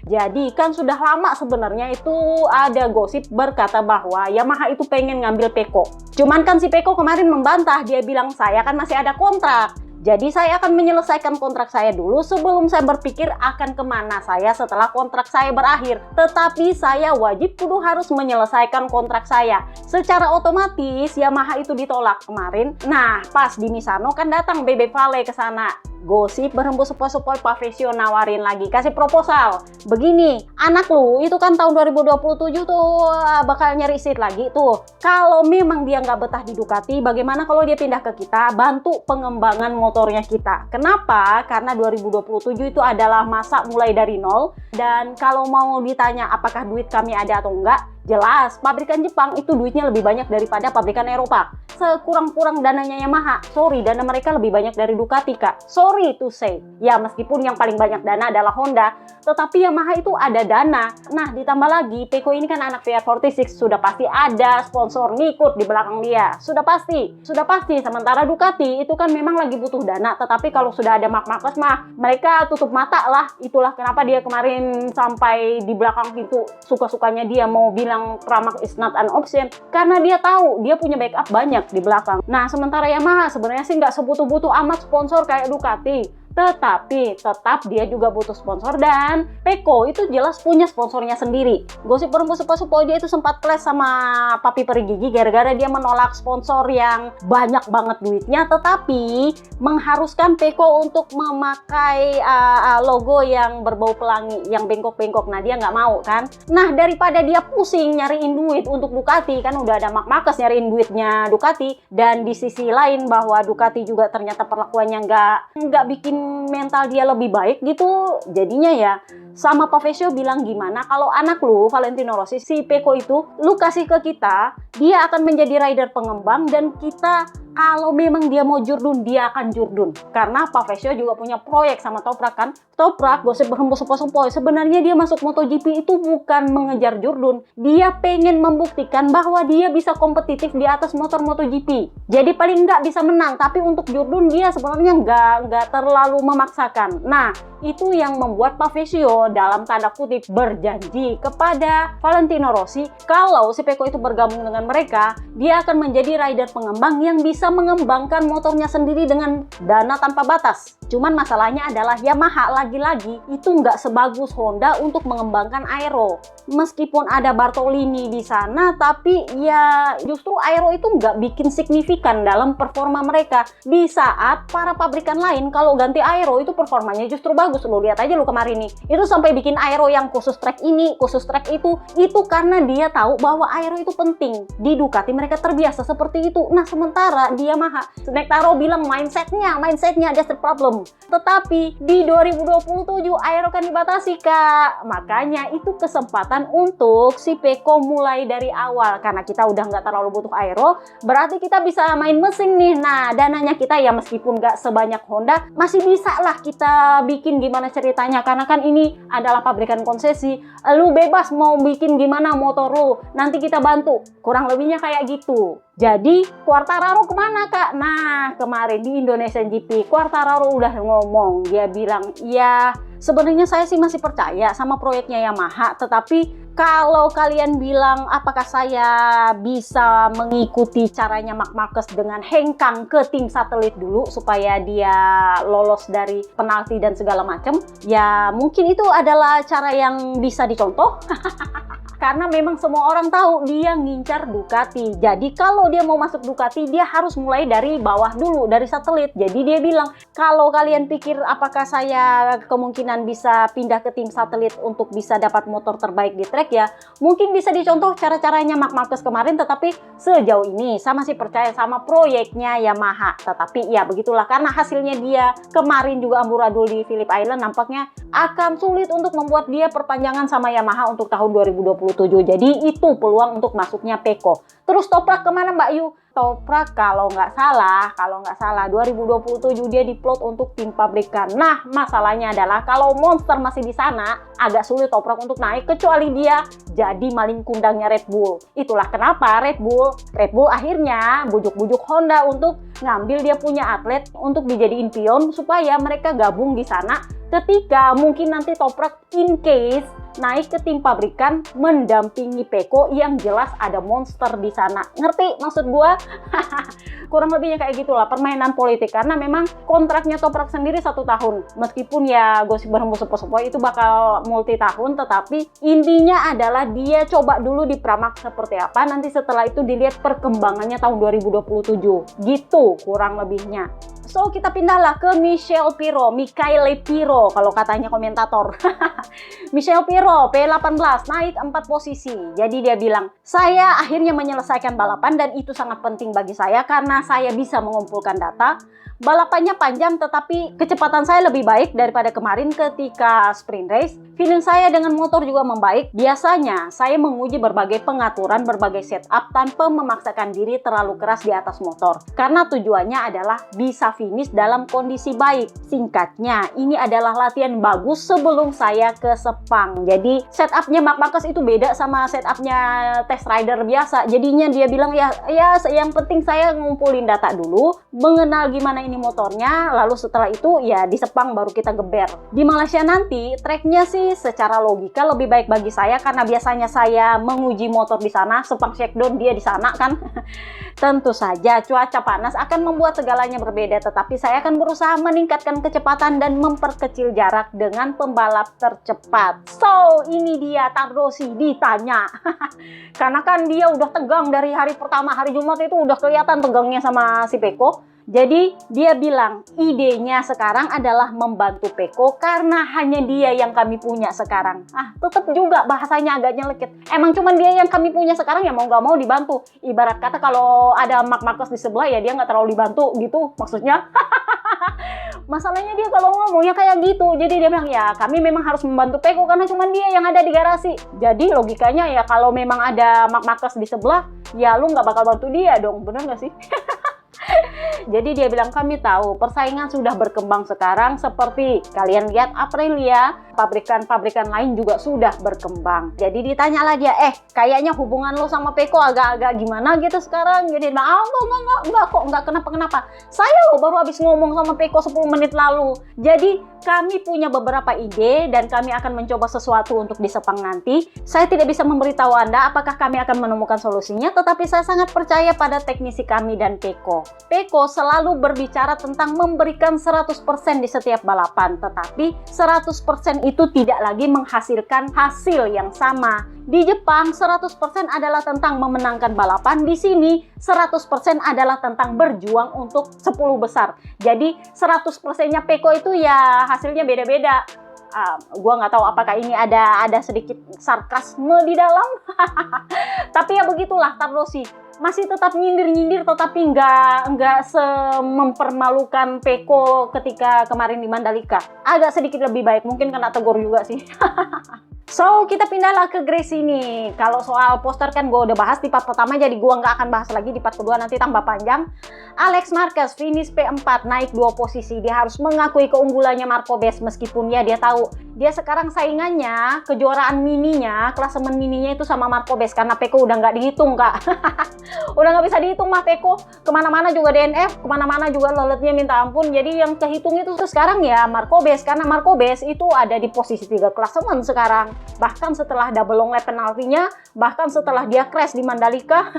Jadi kan sudah lama sebenarnya itu ada gosip berkata bahwa Yamaha itu pengen ngambil Peko. Cuman kan si Peko kemarin membantah, dia bilang saya kan masih ada kontrak. Jadi saya akan menyelesaikan kontrak saya dulu sebelum saya berpikir akan kemana saya setelah kontrak saya berakhir. Tetapi saya wajib kudu harus menyelesaikan kontrak saya. Secara otomatis Yamaha itu ditolak kemarin. Nah pas di Misano kan datang BB Vale ke sana. Gosip berhembus sepoi-sepoi, Pavesio nawarin lagi, kasih proposal. Begini, anak lu itu kan tahun 2027 tuh bakal nyari seat lagi tuh. Kalau memang dia nggak betah di Ducati, bagaimana kalau dia pindah ke kita, bantu pengembangan motornya kita. Kenapa? Karena 2027 itu adalah masa mulai dari nol. Dan kalau mau ditanya apakah duit kami ada atau enggak, jelas pabrikan Jepang itu duitnya lebih banyak daripada pabrikan Eropa. Sekurang-kurang dananya Yamaha, sorry, dana mereka lebih banyak dari Ducati Kak. Sorry to say. Ya meskipun yang paling banyak dana adalah Honda, tetapi Yamaha itu ada dana. Nah ditambah lagi Peko ini kan anak VR46, sudah pasti ada sponsor ngikut di belakang dia. Sudah pasti. Sementara Ducati itu kan memang lagi butuh dana, tetapi kalau sudah ada Marc Marquez mah mereka tutup mata lah. Itulah kenapa dia kemarin sampai di belakang pintu suka-sukanya dia mau bilang Pramac is not an option, karena dia tahu dia punya backup banyak di belakang. Nah sementara Yamaha sebenarnya sih nggak sebutuh-butuh amat sponsor kayak Ducati, tetapi tetap dia juga butuh sponsor, dan Peko itu jelas punya sponsornya sendiri. Gosip berhembus sepoi dia itu sempat clash sama Papi Perigigi gara-gara dia menolak sponsor yang banyak banget duitnya, tetapi mengharuskan Peko untuk memakai logo yang berbau pelangi, yang bengkok-bengkok. Nah dia nggak mau kan. Nah daripada dia pusing nyariin duit untuk Ducati, kan udah ada Marc Marquez nyariin duitnya Ducati, dan di sisi lain bahwa Ducati juga ternyata perlakuannya nggak bikin mental dia lebih baik gitu. Jadinya ya sama Pavesio bilang, gimana kalau anak lu Valentino Rossi, si Peko itu lu kasih ke kita, dia akan menjadi rider pengembang, dan kita kalau memang dia mau jurdun, dia akan jurdun. Karena Pavesio juga punya proyek sama Toprak kan. Toprak, gosip berhembus sepoi-sepoi, sebenarnya dia masuk MotoGP itu bukan mengejar jurdun. Dia pengen membuktikan bahwa dia bisa kompetitif di atas motor MotoGP. Jadi paling nggak bisa menang, tapi untuk jurdun dia sebenarnya nggak terlalu memaksakan. Nah, itu yang membuat Pavesio dalam tanda kutip berjanji kepada Valentino Rossi kalau si Peko itu bergabung dengan mereka, dia akan menjadi rider pengembang yang bisa mengembangkan motornya sendiri dengan dana tanpa batas. Cuman masalahnya adalah Yamaha lagi-lagi itu nggak sebagus Honda untuk mengembangkan aero. Meskipun ada Bartolini di sana, tapi ya justru aero itu nggak bikin signifikan dalam performa mereka. Di saat para pabrikan lain kalau ganti aero itu performanya justru bagus. Lo lihat aja lo kemarin nih, itu sampai bikin aero yang khusus track ini, khusus track itu karena dia tahu bahwa aero itu penting. Di Ducati mereka terbiasa seperti itu. Nah sementara di Yamaha, Snektaro bilang mindsetnya that's the problem. Tetapi di 2027 aero kan dibatasi Kak. Makanya itu kesempatan untuk si Peko mulai dari awal. Karena kita udah nggak terlalu butuh aero, berarti kita bisa main mesin nih. Nah dananya kita ya meskipun nggak sebanyak Honda, masih bisa lah kita bikin gimana ceritanya. Karena kan ini adalah pabrikan konsesi, lu bebas mau bikin gimana motor lu, nanti kita bantu. Kurang lebihnya kayak gitu. Jadi Quartararo kemana Kak? Nah kemarin di Indonesian GP Quartararo udah ngomong, dia bilang ya sebenarnya saya sih masih percaya sama proyeknya Yamaha, tetapi kalau kalian bilang apakah saya bisa mengikuti caranya Marc Marquez dengan hengkang ke tim satelit dulu supaya dia lolos dari penalti dan segala macam, ya mungkin itu adalah cara yang bisa dicontoh. Karena memang semua orang tahu dia ngincar Ducati. Jadi kalau dia mau masuk Ducati, dia harus mulai dari bawah dulu, dari satelit. Jadi dia bilang, kalau kalian pikir apakah saya kemungkinan bisa pindah ke tim satelit untuk bisa dapat motor terbaik di track, ya mungkin bisa dicontoh cara-caranya Marc Marquez kemarin, tetapi sejauh ini saya masih percaya sama proyeknya Yamaha. Tetapi ya begitulah, karena hasilnya dia kemarin juga amburadul di Phillip Island, nampaknya akan sulit untuk membuat dia perpanjangan sama Yamaha untuk tahun 2027. Jadi itu peluang untuk masuknya Pecco. Terus Toprak kemana Mbak Yu? Toprak kalau nggak salah 2027 dia diplot untuk tim pabrikan. Nah, masalahnya adalah kalau Monster masih di sana, agak sulit Toprak untuk naik kecuali dia jadi maling kundangnya Red Bull. Itulah kenapa Red Bull akhirnya bujuk-bujuk Honda untuk ngambil dia punya atlet untuk dijadiin pion supaya mereka gabung di sana ketika mungkin nanti Toprak in case naik ke tim pabrikan mendampingi Pecco, yang jelas ada Monster di sana. Ngerti maksud gua? Kurang lebihnya kayak gitulah permainan politik, karena memang kontraknya Toprak sendiri 1 tahun. Meskipun ya gosip berhembus sepoi-sepoi itu bakal multi tahun, tetapi intinya adalah dia coba dulu di Pramac seperti apa, nanti setelah itu dilihat perkembangannya tahun 2027. Gitu kurang lebihnya. So, kita pindahlah ke Michele Pirro kalau katanya komentator. Michele Pirro P18 naik 4 posisi. Jadi dia bilang, saya akhirnya menyelesaikan balapan dan itu sangat penting bagi saya karena saya bisa mengumpulkan data. Balapannya panjang tetapi kecepatan saya lebih baik daripada kemarin ketika sprint race. Feeling saya dengan motor juga membaik. Biasanya saya menguji berbagai pengaturan, berbagai setup tanpa memaksakan diri terlalu keras di atas motor. Karena tujuannya adalah bisa finish dalam kondisi baik. Singkatnya, ini adalah latihan bagus sebelum saya ke Sepang. Jadi setupnya Marc Marquez itu beda sama setupnya test rider biasa. Jadinya dia bilang ya yang penting saya ngumpulin data dulu, mengenal gimana ini motornya, lalu setelah itu ya di Sepang baru kita geber. Di Malaysia nanti tracknya sih secara logika lebih baik bagi saya karena biasanya saya menguji motor di sana, Sepang Shakedown dia di sana kan. Tentu saja cuaca panas akan membuat segalanya berbeda, tetapi saya akan berusaha meningkatkan kecepatan dan memperkecil jarak dengan pembalap tercepat. So, ini dia Tardosi ditanya. Karena kan dia udah tegang dari hari pertama, hari Jumat itu udah kelihatan tegangnya sama si Pecco. Jadi dia bilang idenya sekarang adalah membantu Pecco karena hanya dia yang kami punya sekarang. Tetap juga bahasanya agak nyelekit. Emang cuman dia yang kami punya sekarang ya mau nggak mau dibantu. Ibarat kata kalau ada Marc Marquez di sebelah ya dia nggak terlalu dibantu gitu maksudnya. Masalahnya dia kalau ngomongnya kayak gitu. Jadi dia bilang ya kami memang harus membantu Pecco karena cuman dia yang ada di garasi. Jadi logikanya ya kalau memang ada Marc Marquez di sebelah ya lu nggak bakal bantu dia dong. Bener nggak sih? Jadi dia bilang kami tahu persaingan sudah berkembang sekarang seperti kalian lihat Aprilia, pabrikan-pabrikan lain juga sudah berkembang. Jadi ditanya lagi ya, kayaknya hubungan lo sama Pecco agak-agak gimana gitu sekarang. Jadi dia bilang, enggak kok, enggak kenapa-kenapa. Saya loh baru habis ngomong sama Pecco 10 menit lalu. Jadi kami punya beberapa ide dan kami akan mencoba sesuatu untuk di Sepang nanti. Saya tidak bisa memberitahu Anda apakah kami akan menemukan solusinya, tetapi saya sangat percaya pada teknisi kami dan Pecco. Pecco selalu berbicara tentang memberikan 100% di setiap balapan, tetapi 100% itu tidak lagi menghasilkan hasil yang sama. Di Jepang 100% adalah tentang memenangkan balapan, di sini 100% adalah tentang berjuang untuk 10 besar. Jadi 100%-nya Pecco itu ya hasilnya beda-beda. Gua nggak tahu apakah ini ada sedikit sarkasme di dalam. Tapi ya begitulah Tardosi. Masih tetap nyindir-nyindir tetapi nggak mempermalukan Pecco ketika kemarin di Mandalika. Agak sedikit lebih baik, mungkin kena tegur juga sih. So, kita pindahlah ke Grace ini. Kalau soal poster kan gue udah bahas di part pertama, jadi gue nggak akan bahas lagi di part kedua, nanti tambah panjang. Alex Marquez finish P4, naik 2 posisi. Dia harus mengakui keunggulannya Marco Bez, meskipun ya dia tahu dia sekarang saingannya kejuaraan mininya, klasemen mininya itu sama Marco Bez, karena Pecco udah nggak dihitung kak. Udah nggak bisa dihitung mah Pecco, kemana-mana juga DNF, kemana-mana juga leletnya minta ampun. Jadi yang kehitung itu sekarang ya Marco Bez, karena Marco Bez itu ada di posisi 3 klasemen sekarang. Bahkan setelah double long lap penaltinya, bahkan setelah dia crash di Mandalika.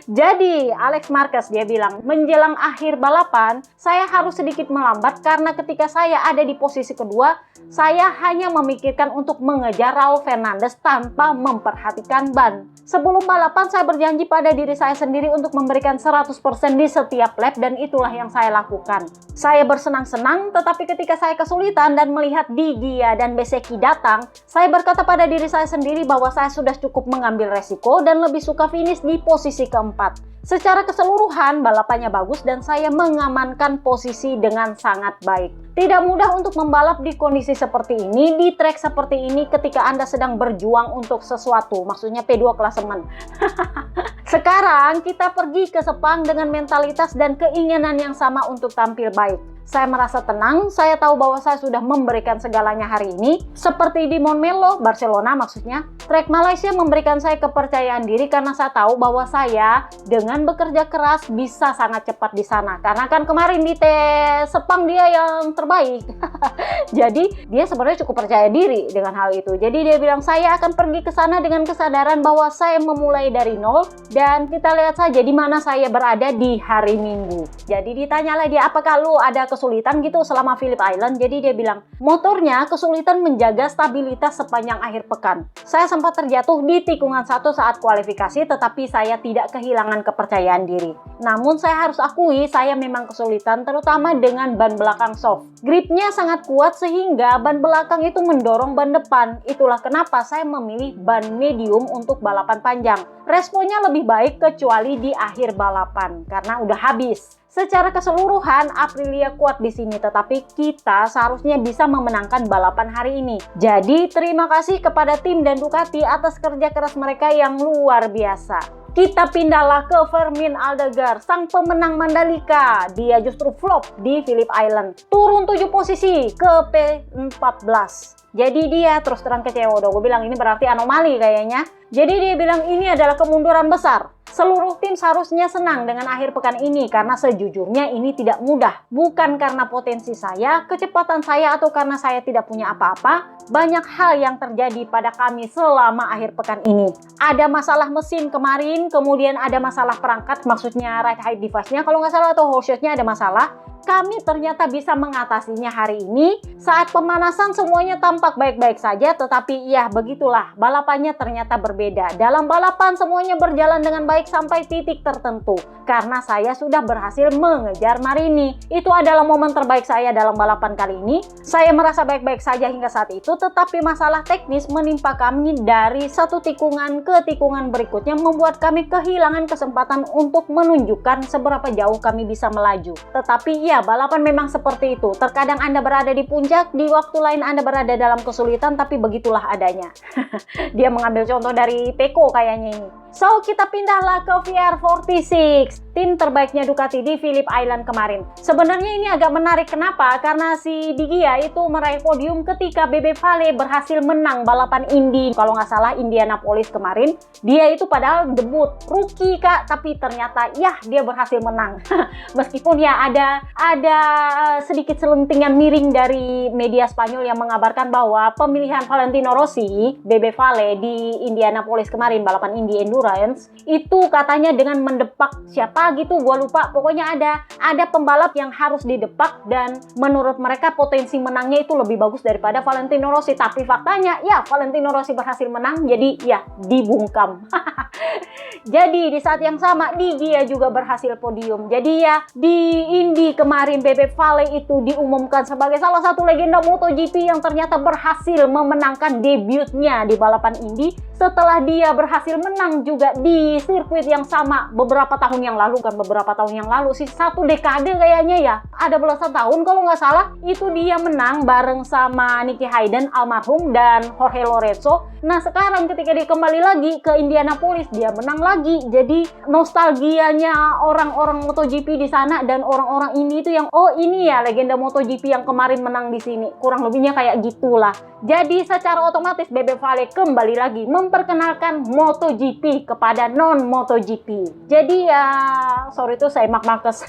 Jadi, Alex Marquez dia bilang, menjelang akhir balapan, saya harus sedikit melambat karena ketika saya ada di posisi kedua, saya hanya memikirkan untuk mengejar Raul Fernandez tanpa memperhatikan ban. Sebelum balapan, saya berjanji pada diri saya sendiri untuk memberikan 100% di setiap lap dan itulah yang saya lakukan. Saya bersenang-senang, tetapi ketika saya kesulitan dan melihat Di Gia dan Bezzecchi datang, saya berkata pada diri saya sendiri bahwa saya sudah cukup mengambil resiko dan lebih suka finish di posisi keempat. Secara keseluruhan, balapannya bagus dan saya mengamankan posisi dengan sangat baik. Tidak mudah untuk membalap di kondisi seperti ini, di trek seperti ini ketika Anda sedang berjuang untuk sesuatu, maksudnya P2 klasemen. Sekarang kita pergi ke Sepang dengan mentalitas dan keinginan yang sama untuk tampil baik. Saya merasa tenang, saya tahu bahwa saya sudah memberikan segalanya hari ini. Seperti di Montmeló, Barcelona maksudnya, trek Malaysia memberikan saya kepercayaan diri karena saya tahu bahwa saya dengan bekerja keras bisa sangat cepat di sana. Karena kan kemarin di Sepang dia yang terbaik. Jadi dia sebenarnya cukup percaya diri dengan hal itu. Jadi dia bilang saya akan pergi ke sana dengan kesadaran bahwa saya memulai dari nol dan kita lihat saja di mana saya berada di hari Minggu. Jadi ditanyalah dia, apakah lu ada kesulitan gitu selama Phillip Island? Jadi dia bilang, motornya kesulitan menjaga stabilitas sepanjang akhir pekan. Saya sempat terjatuh di tikungan 1 saat kualifikasi, tetapi saya tidak kehilangan kepercayaan diri. Namun saya harus akui, saya memang kesulitan, terutama dengan ban belakang soft. Gripnya sangat kuat sehingga ban belakang itu mendorong ban depan. Itulah kenapa saya memilih ban medium untuk balapan panjang. Responnya lebih baik kecuali di akhir balapan, karena udah habis. Secara keseluruhan, Aprilia kuat di sini, tetapi kita seharusnya bisa memenangkan balapan hari ini. Jadi, terima kasih kepada tim dan Ducati atas kerja keras mereka yang luar biasa. Kita pindahlah ke Fermin Aldegar, sang pemenang Mandalika. Dia justru flop di Phillip Island. Turun 7 posisi ke P14. Jadi dia terus terang kecewa. Udah gue bilang ini berarti anomali kayaknya. Jadi dia bilang ini adalah kemunduran besar. Seluruh tim seharusnya senang dengan akhir pekan ini karena sejujurnya ini tidak mudah. Bukan karena potensi saya, kecepatan saya, atau karena saya tidak punya apa-apa. Banyak hal yang terjadi pada kami selama akhir pekan ini. Ada masalah mesin kemarin, kemudian ada masalah perangkat, maksudnya ride height device-nya kalau nggak salah, atau whole shot-nya ada masalah. Kami ternyata bisa mengatasinya hari ini. Saat pemanasan semuanya tampak baik-baik saja, tetapi ya begitulah, balapannya ternyata berbeda. Dalam balapan semuanya berjalan dengan baik sampai titik tertentu. Karena saya sudah berhasil mengejar Marini. Itu adalah momen terbaik saya dalam balapan kali ini. Saya merasa baik-baik saja hingga saat itu, tetapi masalah teknis menimpa kami dari satu tikungan ke tikungan berikutnya, membuat kami kehilangan kesempatan untuk menunjukkan seberapa jauh kami bisa melaju. Tetapi ya, balapan memang seperti itu. Terkadang Anda berada di puncak, di waktu lain Anda berada dalam kesulitan, tapi begitulah adanya. Dia mengambil contoh dari Pecco kayaknya ini. So, kita pindahlah ke VR46. Tim terbaiknya Ducati di Phillip Island kemarin. Sebenarnya ini agak menarik, kenapa? Karena si Di Gia itu meraih podium ketika Bebe Vale berhasil menang balapan Indy, kalau nggak salah Indianapolis kemarin. Dia itu padahal debut rookie kak, tapi ternyata ya dia berhasil menang. Meskipun ya ada sedikit selentingan miring dari media Spanyol yang mengabarkan bahwa pemilihan Valentino Rossi, Bebe Vale di Indianapolis kemarin balapan Indy Endurance itu katanya dengan mendepak siapa gitu, gua lupa, pokoknya ada pembalap yang harus didepak dan menurut mereka potensi menangnya itu lebih bagus daripada Valentino Rossi. Tapi faktanya ya Valentino Rossi berhasil menang, jadi ya dibungkam. Jadi di saat yang sama Di Gia juga berhasil podium. Jadi ya di Indy kemarin Bebe Vale itu diumumkan sebagai salah satu legenda MotoGP yang ternyata berhasil memenangkan debutnya di balapan Indy setelah dia berhasil menang juga di sirkuit yang sama beberapa tahun yang lalu, sih 1 dekade kayaknya ya, ada belasan tahun kalau nggak salah, itu dia menang bareng sama Nicky Hayden almarhum dan Jorge Lorenzo. Nah sekarang ketika dia kembali lagi ke Indianapolis, dia menang lagi. Jadi nostalgianya orang-orang MotoGP di sana dan orang-orang ini itu yang, oh ini ya legenda MotoGP yang kemarin menang di sini, kurang lebihnya kayak gitulah. Jadi secara otomatis Bebe Vale kembali lagi memperkenalkan MotoGP kepada non-MotoGP. Jadi ya sorry tuh saya Marc Marquez.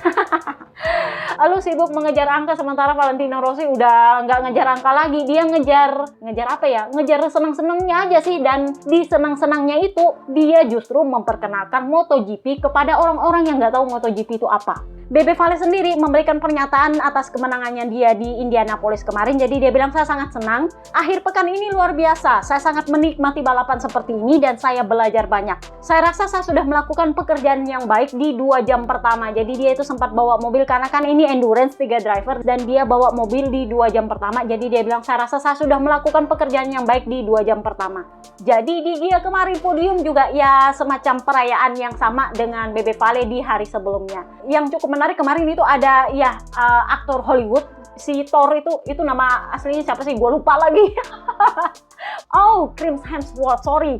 Lalu sibuk mengejar angka sementara Valentino Rossi udah nggak ngejar angka lagi. Dia ngejar apa ya? Ngejar senang-senangnya aja sih. Dan di senang-senangnya itu dia justru memperkenalkan MotoGP kepada orang-orang yang nggak tahu MotoGP itu apa. Bebe Vale sendiri memberikan pernyataan atas kemenangannya dia di Indianapolis kemarin. Jadi dia bilang, saya sangat senang. Akhir pekan ini luar biasa. Saya sangat menikmati balapan seperti ini dan saya belajar banyak. Saya rasa saya sudah melakukan pekerjaan yang baik di 2 jam pertama. Jadi dia itu sempat bawa mobil karena kan ini endurance 3 driver dan dia bawa mobil di 2 jam pertama. Jadi dia bilang, saya rasa saya sudah melakukan pekerjaan yang baik di 2 jam pertama. Jadi di dia kemarin podium juga ya semacam perayaan yang sama dengan Bebe Vale di hari sebelumnya. Yang cukup menarik kemarin itu ada ya aktor Hollywood si Thor itu nama aslinya siapa sih? Gue lupa lagi. Oh, Chris Hemsworth, sorry.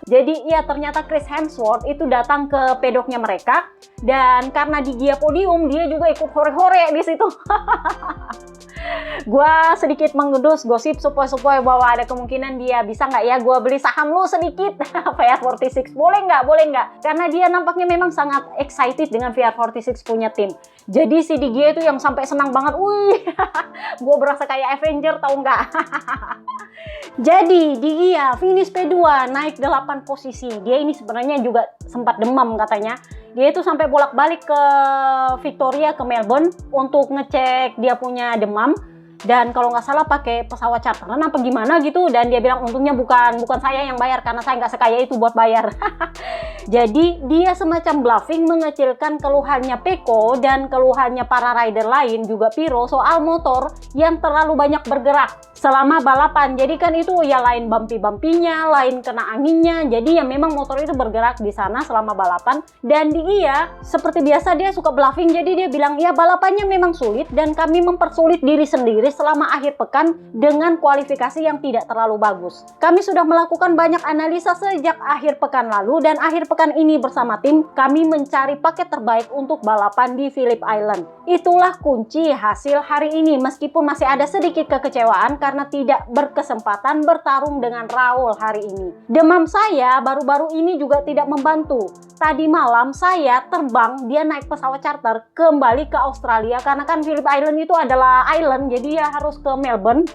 Jadi ya ternyata Chris Hemsworth itu datang ke pedoknya mereka dan karena di dia podium dia juga ikut hore-hore di situ. Gua sedikit mengedus gosip supaya bahwa ada kemungkinan dia bisa nggak ya gua beli saham lu sedikit VR46 boleh nggak karena dia nampaknya memang sangat excited dengan VR46 punya tim. Jadi si Digia itu yang sampai senang banget, wih, gua berasa kayak Avenger tahu nggak? Jadi Digia finish P2 naik 8 posisi. Dia ini sebenarnya juga sempat demam katanya. Dia itu sampai bolak-balik ke Victoria, ke Melbourne untuk ngecek dia punya demam. Dan kalau nggak salah pakai pesawat charteran apa gimana gitu. Dan dia bilang untungnya bukan saya yang bayar karena saya nggak sekaya itu buat bayar. Jadi dia semacam bluffing mengecilkan keluhannya Pecco dan keluhannya para rider lain juga Piro soal motor yang terlalu banyak bergerak selama balapan. Jadi kan itu ya lain bumpy-bumpynya, lain kena anginnya. Jadi ya memang motor itu bergerak di sana selama balapan. Dan dia seperti biasa dia suka bluffing. Jadi dia bilang ya balapannya memang sulit dan kami mempersulit diri sendiri selama akhir pekan dengan kualifikasi yang tidak terlalu bagus. Kami sudah melakukan banyak analisa sejak akhir pekan lalu dan akhir pekan ini bersama tim kami mencari paket terbaik untuk balapan di Phillip Island. Itulah kunci hasil hari ini meskipun masih ada sedikit kekecewaan karena tidak berkesempatan bertarung dengan Raul hari ini. Demam saya baru-baru ini juga tidak membantu. Tadi malam saya terbang, dia naik pesawat charter kembali ke Australia karena kan Phillip Island itu adalah island, jadi ya harus ke Melbourne.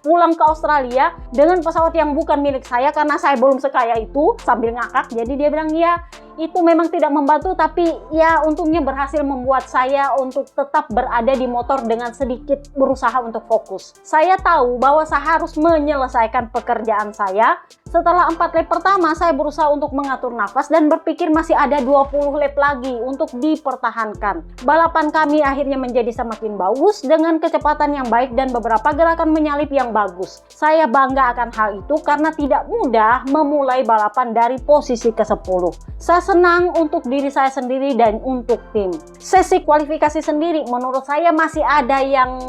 Pulang ke Australia dengan pesawat yang bukan milik saya karena saya belum sekaya itu, sambil ngakak. Jadi dia bilang ya itu memang tidak membantu tapi ya untungnya berhasil membuat saya untuk tetap berada di motor dengan sedikit berusaha untuk fokus. Saya tahu bahwa saya harus menyelesaikan pekerjaan saya. Setelah 4 lap pertama saya berusaha untuk mengatur nafas dan berpikir masih ada 20 lap lagi untuk dipertahankan. Balapan kami akhirnya menjadi semakin bagus dengan kecepatan yang baik dan beberapa gerakan menyalip yang bagus. Saya bangga akan hal itu karena tidak mudah memulai balapan dari posisi ke-10. Saya senang untuk diri saya sendiri dan untuk tim. Sesi kualifikasi sendiri menurut saya masih ada yang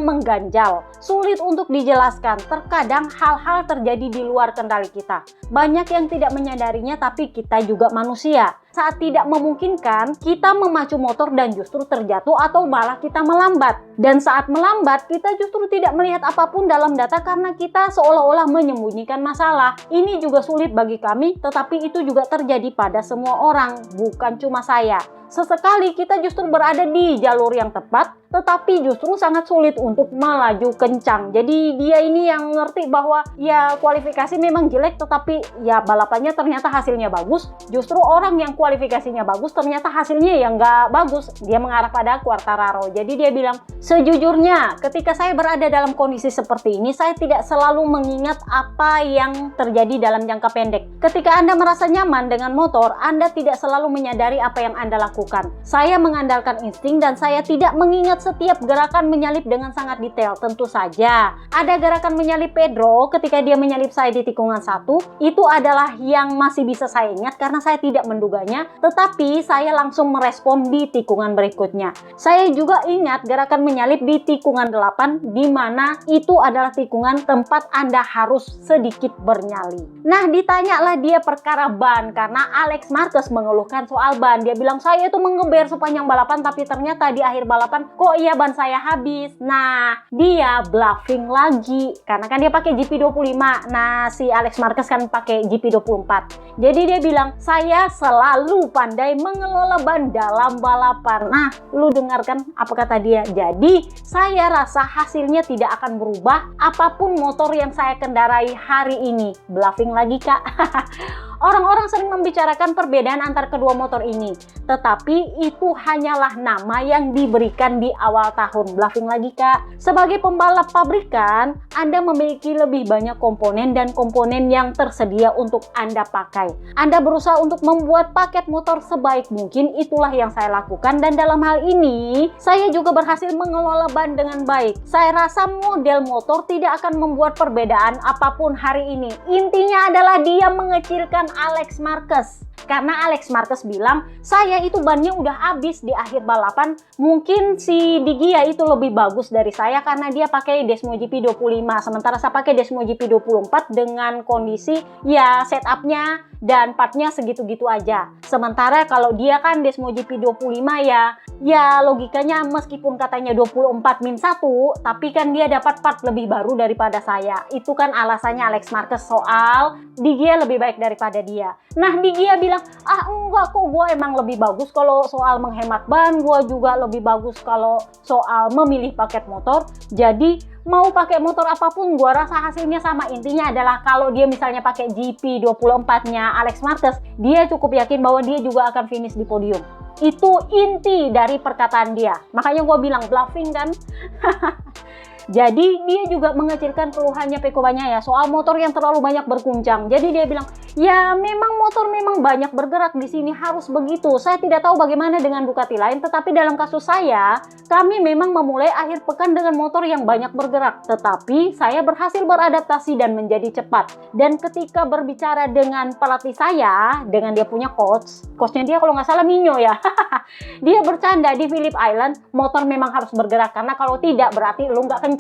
mengganjal. Sulit untuk dijelaskan. Terkadang hal-hal terjadi di luar kendali kita. Banyak yang tidak menyadarinya tapi kita juga manusia. Saat tidak memungkinkan, kita memacu motor dan justru terjatuh atau malah kita melambat. Dan saat melambat, kita justru tidak melihat apapun dalam data karena kita seolah-olah menyembunyikan masalah. Ini juga sulit bagi kami, tetapi itu juga terjadi pada semua orang, bukan cuma saya. Sesekali kita justru berada di jalur yang tepat, tetapi justru sangat sulit untuk melaju kencang. Jadi dia ini yang ngerti bahwa ya kualifikasi memang jelek, tetapi ya balapannya ternyata hasilnya bagus. Justru orang yang kualifikasinya bagus, ternyata hasilnya yang nggak bagus. Dia mengarah pada Quartararo. Jadi dia bilang, sejujurnya ketika saya berada dalam kondisi seperti ini, saya tidak selalu mengingat apa yang terjadi dalam jangka pendek. Ketika Anda merasa nyaman dengan motor, Anda tidak selalu menyadari apa yang Anda lakukan. Saya mengandalkan insting dan saya tidak mengingat setiap gerakan menyalip dengan sangat detail. Tentu saja ada gerakan menyalip Pedro ketika dia menyalip saya di tikungan 1. Itu adalah yang masih bisa saya ingat karena saya tidak menduganya, tetapi saya langsung merespon di tikungan berikutnya. Saya juga ingat gerakan menyalip di tikungan 8 di mana itu adalah tikungan tempat Anda harus sedikit bernyali. Nah, ditanyalah dia perkara ban karena Alex Marquez mengeluhkan soal ban. Dia bilang saya itu mengeber sepanjang balapan tapi ternyata di akhir balapan kok iya ban saya habis. Nah, dia bluffing lagi karena kan dia pakai GP25. Nah, si Alex Marquez kan pakai GP24. Jadi dia bilang saya selalu terlalu pandai mengelola ban dalam balapan. Nah, lu dengarkan apa kata dia. Jadi, saya rasa hasilnya tidak akan berubah apapun motor yang saya kendarai hari ini. Bluffing lagi, Kak. Orang-orang sering membicarakan perbedaan antar kedua motor ini, tetapi itu hanyalah nama yang diberikan di awal tahun. Bluffing lagi, Kak. Sebagai pembalap pabrikan, Anda memiliki lebih banyak komponen dan komponen yang tersedia untuk Anda pakai. Anda berusaha untuk membuat paket motor sebaik mungkin, itulah yang saya lakukan, dan dalam hal ini, saya juga berhasil mengelola ban dengan baik. Saya rasa model motor tidak akan membuat perbedaan apapun hari ini. Intinya adalah dia mengecilkan Alex Marquez. Karena Alex Marquez bilang, saya itu bannya udah habis di akhir balapan. Mungkin si Di Gia itu lebih bagus dari saya karena dia pakai Desmo GP 25. Sementara saya pakai Desmo GP 24 dengan kondisi ya setupnya dan partnya segitu-gitu aja. Sementara kalau dia kan Desmo GP 25 ya logikanya meskipun katanya 24-1, tapi kan dia dapat part lebih baru daripada saya. Itu kan alasannya Alex Marquez soal Di Gia lebih baik daripada dia. Nah, Di Gia bilang, enggak kok, gue emang lebih bagus kalau soal menghemat ban, gue juga lebih bagus kalau soal memilih paket motor. Jadi mau pakai motor apapun gue rasa hasilnya sama. Intinya adalah kalau dia misalnya pakai GP 24-nya Alex Marquez, dia cukup yakin bahwa dia juga akan finish di podium. Itu inti dari perkataan dia. Makanya gue bilang bluffing kan. Jadi dia juga mengecilkan keluhannya Pecco Bagnaia soal motor yang terlalu banyak berguncang. Jadi dia bilang, ya memang motor memang banyak bergerak di sini, harus begitu. Saya tidak tahu bagaimana dengan Ducati lain, tetapi dalam kasus saya, kami memang memulai akhir pekan dengan motor yang banyak bergerak. Tetapi saya berhasil beradaptasi dan menjadi cepat. Dan ketika berbicara dengan pelatih saya, dengan dia punya coachnya dia kalau nggak salah Minyo ya. Dia bercanda di Phillip Island, motor memang harus bergerak karena kalau tidak berarti lu nggak kenceng.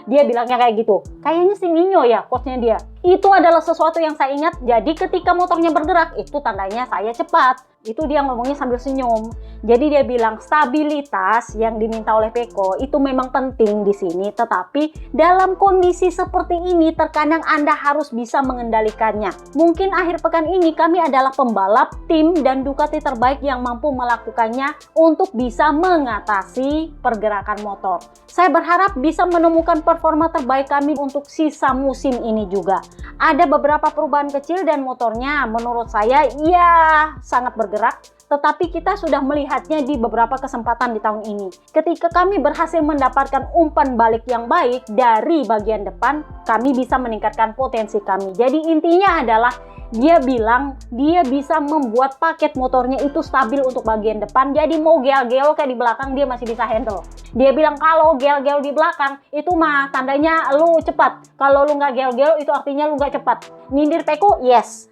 Dia bilangnya kayak gitu. Kayaknya si Minyo ya coachnya dia. Itu adalah sesuatu yang saya ingat. Jadi ketika motornya bergerak itu tandanya saya cepat. Itu dia ngomongnya sambil senyum. Jadi dia bilang stabilitas yang diminta oleh Pecco itu memang penting di sini. Tetapi dalam kondisi seperti ini terkadang Anda harus bisa mengendalikannya. Mungkin akhir pekan ini kami adalah pembalap, tim, dan Ducati terbaik yang mampu melakukannya untuk bisa mengatasi pergerakan motor. Saya berharap bisa menemukan performa terbaik kami untuk sisa musim ini juga. Ada beberapa perubahan kecil dan motornya menurut saya ya sangat bergerak, tetapi kita sudah melihatnya di beberapa kesempatan di tahun ini. Ketika kami berhasil mendapatkan umpan balik yang baik dari bagian depan, kami bisa meningkatkan potensi kami. Jadi intinya adalah dia bilang dia bisa membuat paket motornya itu stabil untuk bagian depan. Jadi mau gel-gel kayak di belakang dia masih bisa handle. Dia bilang kalau gel-gel di belakang itu mah tandanya lu cepat. Kalau lu nggak gel-gel itu artinya lu nggak cepat. Nyindir Pecco? Yes.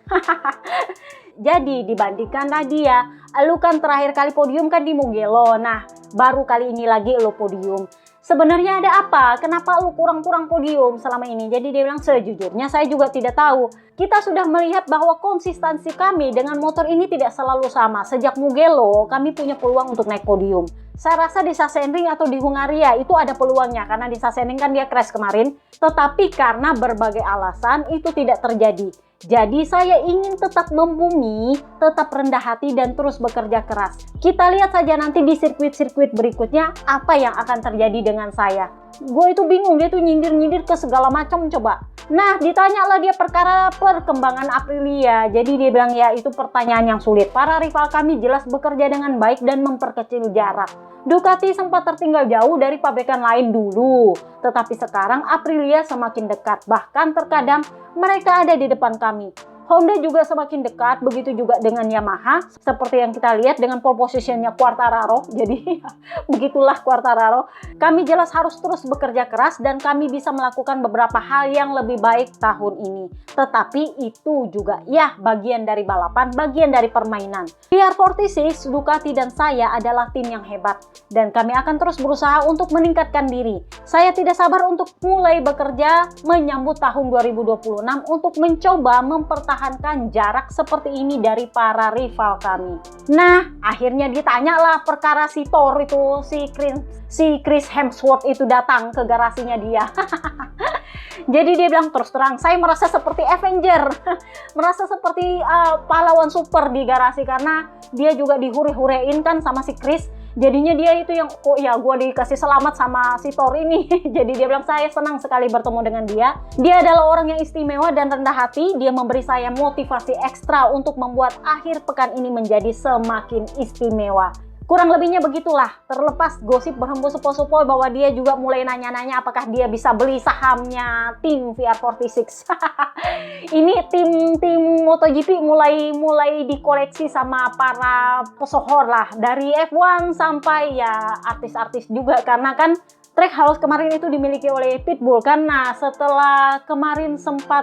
Jadi dibandingkanlah dia, lu kan terakhir kali podium kan di Mugello. Nah, baru kali ini lagi lu podium. Sebenarnya ada apa? Kenapa lu kurang-kurang podium selama ini? Jadi dia bilang sejujurnya saya juga tidak tahu. Kita sudah melihat bahwa konsistensi kami dengan motor ini tidak selalu sama. Sejak Mugello kami punya peluang untuk naik podium. Saya rasa di Sachsenring atau di Hungaria itu ada peluangnya karena di Sachsenring kan dia crash kemarin. Tetapi karena berbagai alasan itu tidak terjadi. Jadi saya ingin tetap membumi, tetap rendah hati dan terus bekerja keras. Kita lihat saja nanti di sirkuit-sirkuit berikutnya apa yang akan terjadi dengan saya. Gue itu bingung, dia tuh nyindir-nyindir ke segala macam coba. Nah, ditanyalah dia perkara perkembangan Aprilia. Jadi dia bilang ya itu pertanyaan yang sulit. Para rival kami jelas bekerja dengan baik dan memperkecil jarak. Ducati sempat tertinggal jauh dari pabrikan lain dulu, tetapi sekarang Aprilia semakin dekat, bahkan terkadang mereka ada di depan kami. Honda juga semakin dekat, begitu juga dengan Yamaha, seperti yang kita lihat dengan pole positionnya Quartararo. Jadi begitulah Quartararo. Kami jelas harus terus bekerja keras dan kami bisa melakukan beberapa hal yang lebih baik tahun ini. Tetapi itu juga ya bagian dari balapan, bagian dari permainan. PR46, Ducati dan saya adalah tim yang hebat dan kami akan terus berusaha untuk meningkatkan diri. Saya tidak sabar untuk mulai bekerja menyambut tahun 2026 untuk mencoba mempertahankan jarak seperti ini dari para rival kami. Nah, akhirnya ditanyalah perkara si Thor itu, si Chris Hemsworth itu datang ke garasinya dia. Jadi dia bilang, terus terang saya merasa seperti Avenger, merasa seperti pahlawan super di garasi, karena dia juga dihure-hurein kan sama si Chris. Jadinya dia itu yang, oh ya gue dikasih selamat sama si Thor ini. Jadi dia bilang, saya senang sekali bertemu dengan dia. Dia adalah orang yang istimewa dan rendah hati. Dia memberi saya motivasi ekstra untuk membuat akhir pekan ini menjadi semakin istimewa. Kurang lebihnya begitulah, terlepas gosip berhembus sepoi-sepoi bahwa dia juga mulai nanya-nanya apakah dia bisa beli sahamnya tim VR46. Ini tim MotoGP mulai dikoleksi sama para pesohor lah, dari F1 sampai ya artis-artis juga, karena kan Trackhouse kemarin itu dimiliki oleh Pitbull kan. Nah, setelah kemarin sempat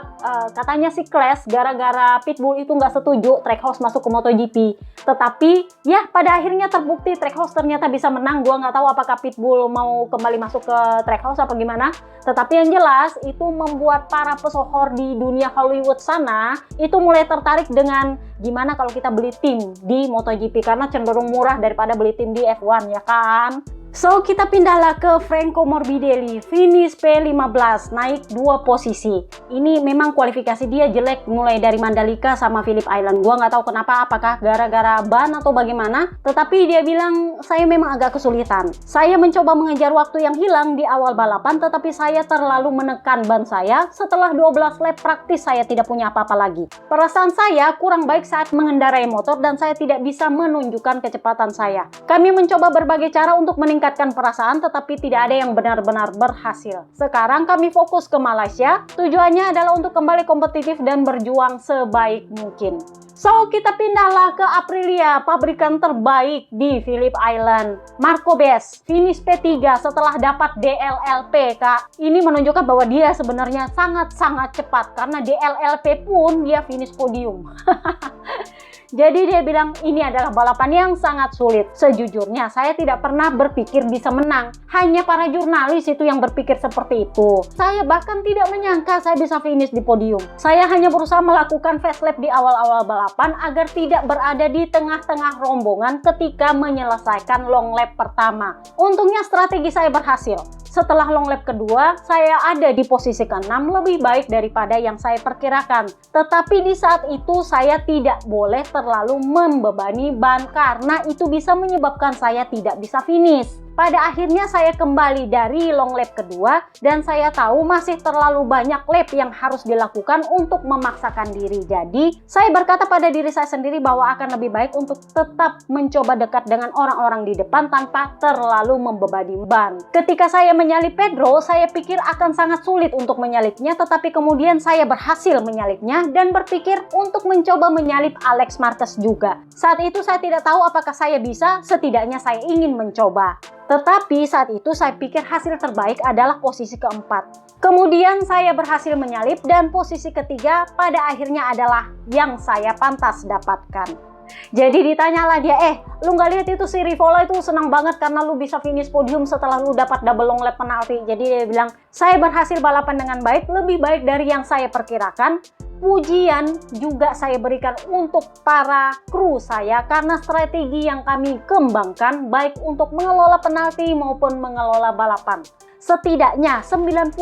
katanya si Clash gara-gara Pitbull itu nggak setuju Trackhouse masuk ke MotoGP. Tetapi ya pada akhirnya terbukti Trackhouse ternyata bisa menang. Gua nggak tahu apakah Pitbull mau kembali masuk ke Trackhouse apa gimana. Tetapi yang jelas itu membuat para pesohor di dunia Hollywood sana itu mulai tertarik dengan gimana kalau kita beli tim di MotoGP, karena cenderung murah daripada beli tim di F1 ya kan. So, kita pindahlah ke Franco Morbidelli, finish P15, naik 2 posisi. Ini memang kualifikasi dia jelek mulai dari Mandalika sama Phillip Island. Gua nggak tahu kenapa, apakah gara-gara ban atau bagaimana. Tetapi dia bilang, saya memang agak kesulitan. Saya mencoba mengejar waktu yang hilang di awal balapan, tetapi saya terlalu menekan ban saya. Setelah 12 lap praktis, saya tidak punya apa-apa lagi. Perasaan saya kurang baik saat mengendarai motor dan saya tidak bisa menunjukkan kecepatan saya. Kami mencoba berbagai cara untuk meningkatkan perasaan, tetapi tidak ada yang benar-benar berhasil. Sekarang kami fokus ke Malaysia. Tujuannya adalah untuk kembali kompetitif dan berjuang sebaik mungkin. So, kita pindahlah ke Aprilia, pabrikan terbaik di Phillip Island. Marco Bes, finish P3 setelah dapat DLLP, Kak. Ini menunjukkan bahwa dia sebenarnya sangat-sangat cepat, karena DLLP pun dia finish podium. Jadi dia bilang ini adalah balapan yang sangat sulit. Sejujurnya saya tidak pernah berpikir bisa menang. Hanya para jurnalis itu yang berpikir seperti itu. Saya bahkan tidak menyangka saya bisa finish di podium. Saya hanya berusaha melakukan fast lap di awal-awal balapan agar tidak berada di tengah-tengah rombongan ketika menyelesaikan long lap pertama. Untungnya strategi saya berhasil. Setelah long lap kedua, saya ada di posisi ke-6, lebih baik daripada yang saya perkirakan. Tetapi di saat itu saya tidak boleh terlalu membebani ban karena itu bisa menyebabkan saya tidak bisa finish. Pada akhirnya saya kembali dari long lap kedua dan saya tahu masih terlalu banyak lap yang harus dilakukan untuk memaksakan diri. Jadi saya berkata pada diri saya sendiri bahwa akan lebih baik untuk tetap mencoba dekat dengan orang-orang di depan tanpa terlalu membebani ban. Ketika saya menyalip Pedro, saya pikir akan sangat sulit untuk menyalipnya, tetapi kemudian saya berhasil menyalipnya dan berpikir untuk mencoba menyalip Alex Marquez juga. Saat itu saya tidak tahu apakah saya bisa, setidaknya saya ingin mencoba. Tetapi saat itu saya pikir hasil terbaik adalah posisi keempat. Kemudian saya berhasil menyalip dan posisi ketiga pada akhirnya adalah yang saya pantas dapatkan. Jadi ditanyalah dia, lu nggak lihat itu si Rivola itu senang banget karena lu bisa finish podium setelah lu dapat double long lap penalti. Jadi dia bilang, saya berhasil balapan dengan baik, lebih baik dari yang saya perkirakan. Pujian juga saya berikan untuk para kru saya karena strategi yang kami kembangkan baik untuk mengelola penalti maupun mengelola balapan. Setidaknya 98%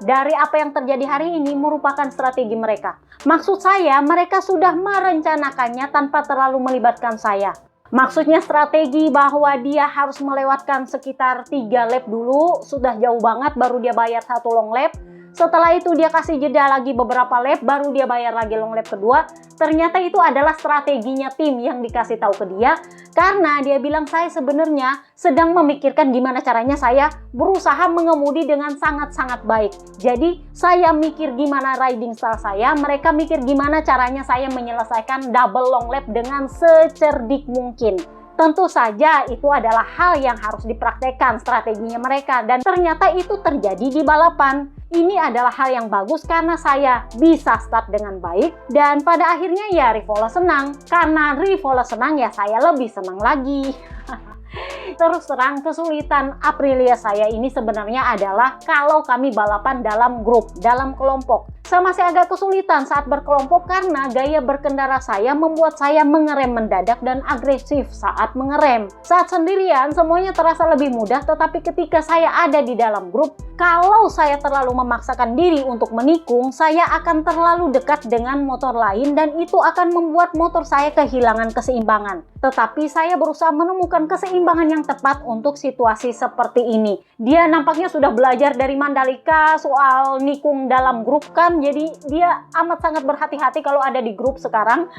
dari apa yang terjadi hari ini merupakan strategi mereka. Maksud saya, mereka sudah merencanakannya tanpa terlalu melibatkan saya. Maksudnya strategi bahwa dia harus melewatkan sekitar 3 lap dulu, sudah jauh banget baru dia bayar 1 long lap. Setelah itu dia kasih jeda lagi beberapa lap, baru dia bayar lagi long lap kedua. Ternyata itu adalah strateginya tim yang dikasih tahu ke dia. Karena dia bilang saya sebenarnya sedang memikirkan gimana caranya saya berusaha mengemudi dengan sangat-sangat baik. Jadi saya mikir gimana riding style saya, mereka mikir gimana caranya saya menyelesaikan double long lap dengan secerdik mungkin. Tentu saja itu adalah hal yang harus dipraktekkan strateginya mereka dan ternyata itu terjadi di balapan. Ini adalah hal yang bagus karena saya bisa start dengan baik dan pada akhirnya ya Rivola senang. Karena Rivola senang ya saya lebih senang lagi. Terus terang kesulitan Aprilia saya ini sebenarnya adalah kalau kami balapan dalam grup, dalam kelompok. Saya masih agak kesulitan saat berkelompok karena gaya berkendara saya membuat saya mengerem mendadak dan agresif saat mengerem. Saat sendirian semuanya terasa lebih mudah, tetapi ketika saya ada di dalam grup, kalau saya terlalu memaksakan diri untuk menikung, saya akan terlalu dekat dengan motor lain dan itu akan membuat motor saya kehilangan keseimbangan. Tetapi saya berusaha menemukan keseimbangan yang tepat untuk situasi seperti ini. Dia nampaknya sudah belajar dari Mandalika soal nikung dalam grup kan, jadi dia amat sangat berhati-hati kalau ada di grup sekarang.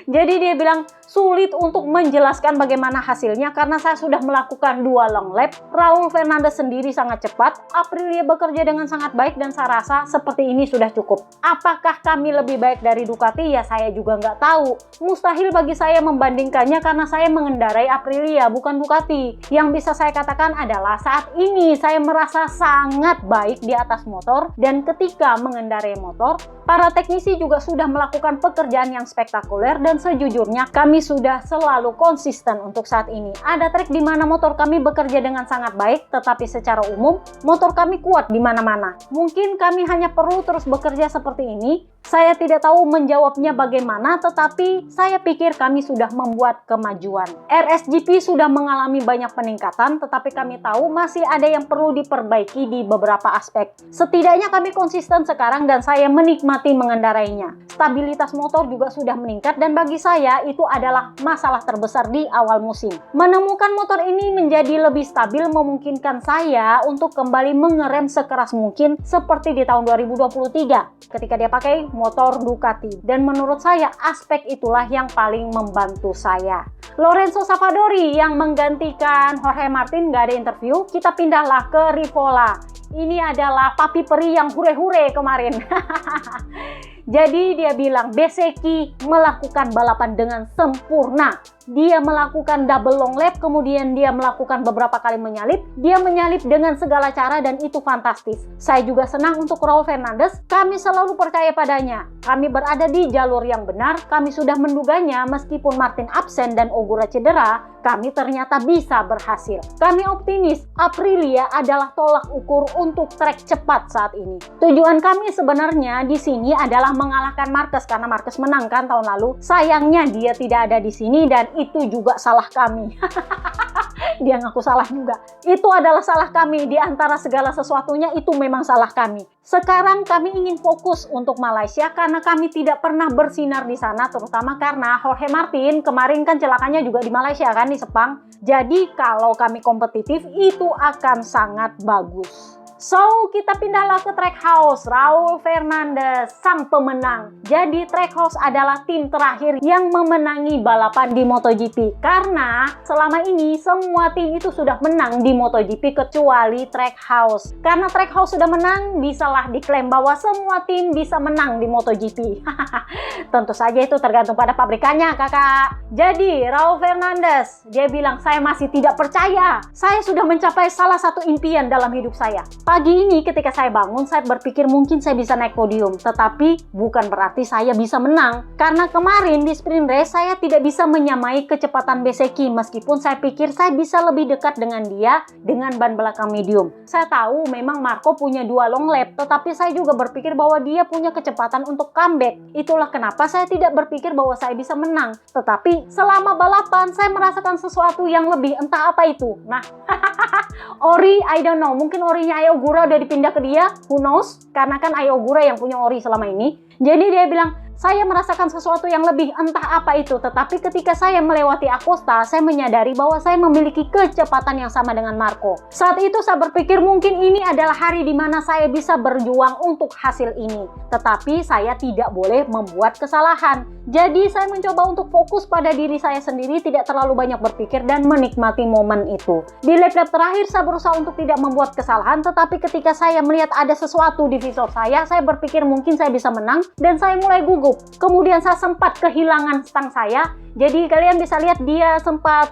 Jadi dia bilang sulit untuk menjelaskan bagaimana hasilnya karena saya sudah melakukan 2 long lap. Raul Fernandez sendiri sangat cepat, Aprilia bekerja dengan sangat baik dan saya rasa seperti ini sudah cukup. Apakah kami lebih baik dari Ducati? Ya saya juga nggak tahu. Mustahil bagi saya membandingkannya karena saya mengendarai Aprilia bukan Ducati. Yang bisa saya katakan adalah saat ini saya merasa sangat baik di atas motor dan ketika mengendarai motor, para teknisi juga sudah melakukan pekerjaan yang spektakuler dan sejujurnya kami sudah selalu konsisten untuk saat ini. Ada trek di mana motor kami bekerja dengan sangat baik, tetapi secara umum motor kami kuat di mana-mana. Mungkin kami hanya perlu terus bekerja seperti ini. Saya tidak tahu menjawabnya bagaimana, tetapi saya pikir kami sudah membuat kemajuan. RSGP sudah mengalami banyak peningkatan, tetapi kami tahu masih ada yang perlu diperbaiki di beberapa aspek. Setidaknya kami konsisten sekarang dan saya menikmati mengendarainya. Stabilitas motor juga sudah meningkat dan bagi saya itu adalah masalah terbesar di awal musim. Menemukan motor ini menjadi lebih stabil memungkinkan saya untuk kembali mengerem sekeras mungkin seperti di tahun 2023 ketika dia pakai motor Ducati. Dan menurut saya aspek itulah yang paling membantu saya. Lorenzo Savadori yang menggantikan Jorge Martin gak ada interview, kita pindahlah ke Rivola. Ini adalah papi peri yang hure-hure kemarin. Jadi dia bilang Bezzecchi melakukan balapan dengan sempurna. Dia melakukan double long lap, kemudian dia melakukan beberapa kali menyalip. Dia menyalip dengan segala cara dan itu fantastis. Saya juga senang untuk Raul Fernandez. Kami selalu percaya padanya. Kami berada di jalur yang benar. Kami sudah menduganya meskipun Martin absen dan Ogura cedera. Kami ternyata bisa berhasil. Kami optimis Aprilia adalah tolak ukur untuk trek cepat saat ini. Tujuan kami sebenarnya di sini adalah mengalahkan Marquez karena Marquez menang kan tahun lalu. Sayangnya dia tidak ada di sini dan itu juga salah kami. Dia ngaku salah juga. Itu adalah salah kami. Di antara segala sesuatunya itu memang salah kami. Sekarang kami ingin fokus untuk Malaysia karena kami tidak pernah bersinar di sana, terutama karena Jorge Martin kemarin kan celakanya juga di Malaysia kan, di Sepang. Jadi kalau kami kompetitif itu akan sangat bagus. So, kita pindahlah ke Trackhouse. Raul Fernandez, sang pemenang. Jadi, Trackhouse adalah tim terakhir yang memenangi balapan di MotoGP. Karena selama ini semua tim itu sudah menang di MotoGP kecuali Trackhouse. Karena Trackhouse sudah menang, bisalah diklaim bahwa semua tim bisa menang di MotoGP. Tentu saja itu tergantung pada pabrikannya, kakak. Jadi, Raul Fernandez, dia bilang, saya masih tidak percaya. Saya sudah mencapai salah satu impian dalam hidup saya. Pagi ini ketika saya bangun, saya berpikir mungkin saya bisa naik podium. Tetapi bukan berarti saya bisa menang. Karena kemarin di sprint race saya tidak bisa menyamai kecepatan Bezzecchi. Meskipun saya pikir saya bisa lebih dekat dengan dia dengan ban belakang medium. Saya tahu memang Marco punya 2 long lap. Tetapi saya juga berpikir bahwa dia punya kecepatan untuk comeback. Itulah kenapa saya tidak berpikir bahwa saya bisa menang. Tetapi selama balapan saya merasakan sesuatu yang lebih, entah apa itu. Nah, Ori, I don't know. Mungkin orinya Ai Ogura udah dipindah ke dia, who knows? Karena kan Ai Ogura yang punya ori selama ini. Jadi dia bilang, saya merasakan sesuatu yang lebih, entah apa itu. Tetapi ketika saya melewati Acosta, saya menyadari bahwa saya memiliki kecepatan yang sama dengan Marco. Saat itu saya berpikir mungkin ini adalah hari di mana saya bisa berjuang untuk hasil ini. Tetapi saya tidak boleh membuat kesalahan. Jadi saya mencoba untuk fokus pada diri saya sendiri, tidak terlalu banyak berpikir dan menikmati momen itu. Di lap-lap terakhir saya berusaha untuk tidak membuat kesalahan, tetapi ketika saya melihat ada sesuatu di visor saya berpikir mungkin saya bisa menang dan saya mulai gugup. Kemudian saya sempat kehilangan stang saya. Jadi kalian bisa lihat dia sempat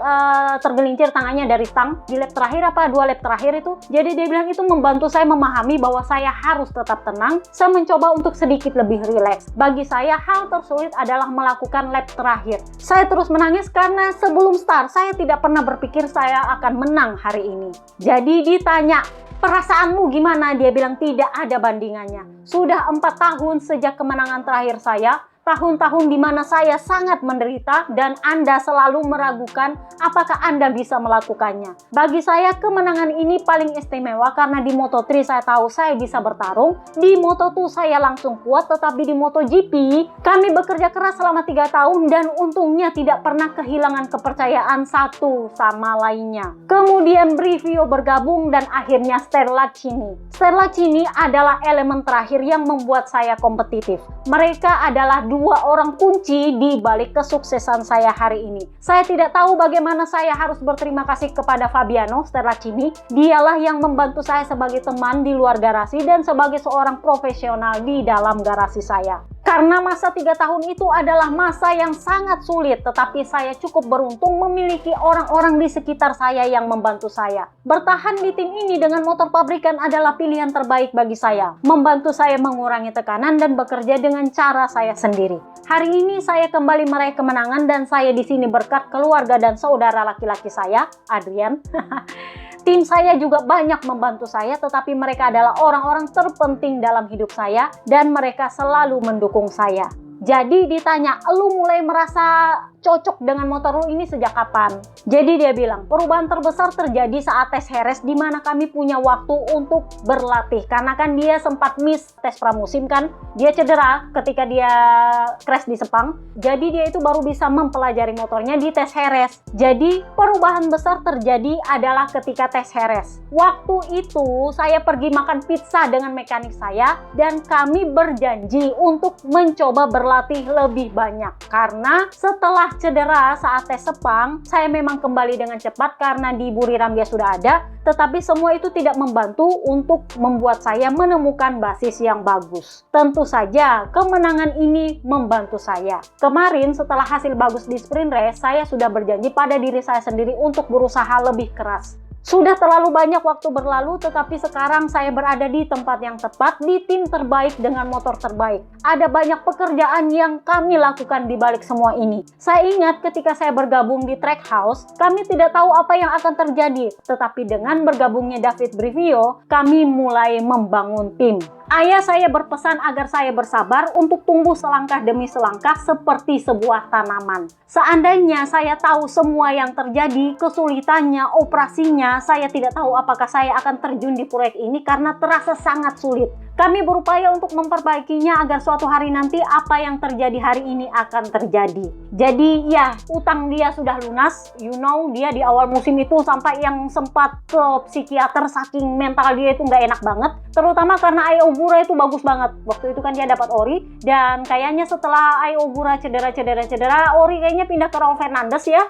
tergelincir tangannya dari stang di lap terakhir apa 2 lap terakhir itu. Jadi dia bilang itu membantu saya memahami bahwa saya harus tetap tenang. Saya mencoba untuk sedikit lebih rileks. Bagi saya hal tersulit adalah melakukan lap terakhir. Saya terus menangis karena sebelum start saya tidak pernah berpikir saya akan menang hari ini. Jadi ditanya, Perasaanmu gimana? Dia bilang tidak ada bandingannya. Sudah 4 tahun sejak kemenangan terakhir saya. Tahun-tahun di mana saya sangat menderita dan Anda selalu meragukan apakah Anda bisa melakukannya. Bagi saya kemenangan ini paling istimewa karena di Moto3 saya tahu saya bisa bertarung. Di Moto2 saya langsung kuat, tetapi di MotoGP kami bekerja keras selama 3 tahun dan untungnya tidak pernah kehilangan kepercayaan satu sama lainnya. Kemudian Brivio bergabung dan akhirnya Sterlacchini. Sterlacchini adalah elemen terakhir yang membuat saya kompetitif. Mereka adalah 2 orang kunci di balik kesuksesan saya hari ini. Saya tidak tahu bagaimana saya harus berterima kasih kepada Fabiano Sterlacchini. Dialah yang membantu saya sebagai teman di luar garasi dan sebagai seorang profesional di dalam garasi saya. Karena masa 3 tahun itu adalah masa yang sangat sulit, tetapi saya cukup beruntung memiliki orang-orang di sekitar saya yang membantu saya. Bertahan di tim ini dengan motor pabrikan adalah pilihan terbaik bagi saya. Membantu saya mengurangi tekanan dan bekerja dengan cara saya sendiri. Hari ini saya kembali meraih kemenangan dan saya di sini berkat keluarga dan saudara laki-laki saya, Adrian. Tim saya juga banyak membantu saya, tetapi mereka adalah orang-orang terpenting dalam hidup saya dan mereka selalu mendukung saya. Jadi ditanya, lu mulai merasa cocok dengan motor lu ini sejak kapan? Jadi dia bilang, perubahan terbesar terjadi saat tes Jerez di mana kami punya waktu untuk berlatih. Karena kan dia sempat miss tes pramusim kan. Dia cedera ketika dia crash di Sepang. Jadi dia itu baru bisa mempelajari motornya di tes Jerez. Jadi perubahan besar terjadi adalah ketika tes Jerez. Waktu itu saya pergi makan pizza dengan mekanik saya dan kami berjanji untuk mencoba berlatih lebih banyak. Karena setelah cedera saat tes Sepang, saya memang kembali dengan cepat karena di Buriram dia sudah ada, tetapi semua itu tidak membantu untuk membuat saya menemukan basis yang bagus. Tentu saja, kemenangan ini membantu saya. Kemarin setelah hasil bagus di sprint race, saya sudah berjanji pada diri saya sendiri untuk berusaha lebih keras. Sudah terlalu banyak waktu berlalu, tetapi sekarang saya berada di tempat yang tepat, di tim terbaik dengan motor terbaik. Ada banyak pekerjaan yang kami lakukan di balik semua ini. Saya ingat ketika saya bergabung di Trackhouse, kami tidak tahu apa yang akan terjadi. Tetapi dengan bergabungnya David Brivio, kami mulai membangun tim. Ayah saya berpesan agar saya bersabar untuk tumbuh selangkah demi selangkah seperti sebuah tanaman. Seandainya saya tahu semua yang terjadi, kesulitannya, operasinya, saya tidak tahu apakah saya akan terjun di proyek ini karena terasa sangat sulit. Kami berupaya untuk memperbaikinya agar suatu hari nanti apa yang terjadi hari ini akan terjadi. Jadi ya, utang dia sudah lunas. You know, dia di awal musim itu sampai yang sempat ke psikiater saking mental dia itu nggak enak banget. Terutama karena Ai Ogura itu bagus banget. Waktu itu kan dia dapat ori. Dan kayaknya setelah Ai Ogura cedera, ori kayaknya pindah ke Raul Fernandez ya.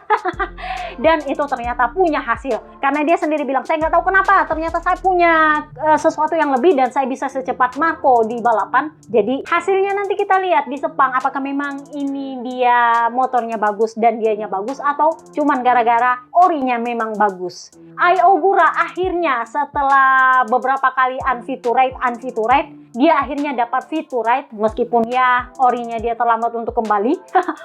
Dan itu ternyata punya hasil. Karena dia sendiri bilang, saya nggak tahu kenapa. Ternyata saya punya sesuatu yang lebih dan saya bisa secepat Marco di balapan. Jadi hasilnya nanti kita lihat di Sepang apakah memang ini dia motornya bagus dan dianya bagus atau cuman gara-gara orinya memang bagus. Ai Ogura akhirnya setelah beberapa kali unfit to ride, dia akhirnya dapat fit to ride meskipun ya orinya dia terlambat untuk kembali.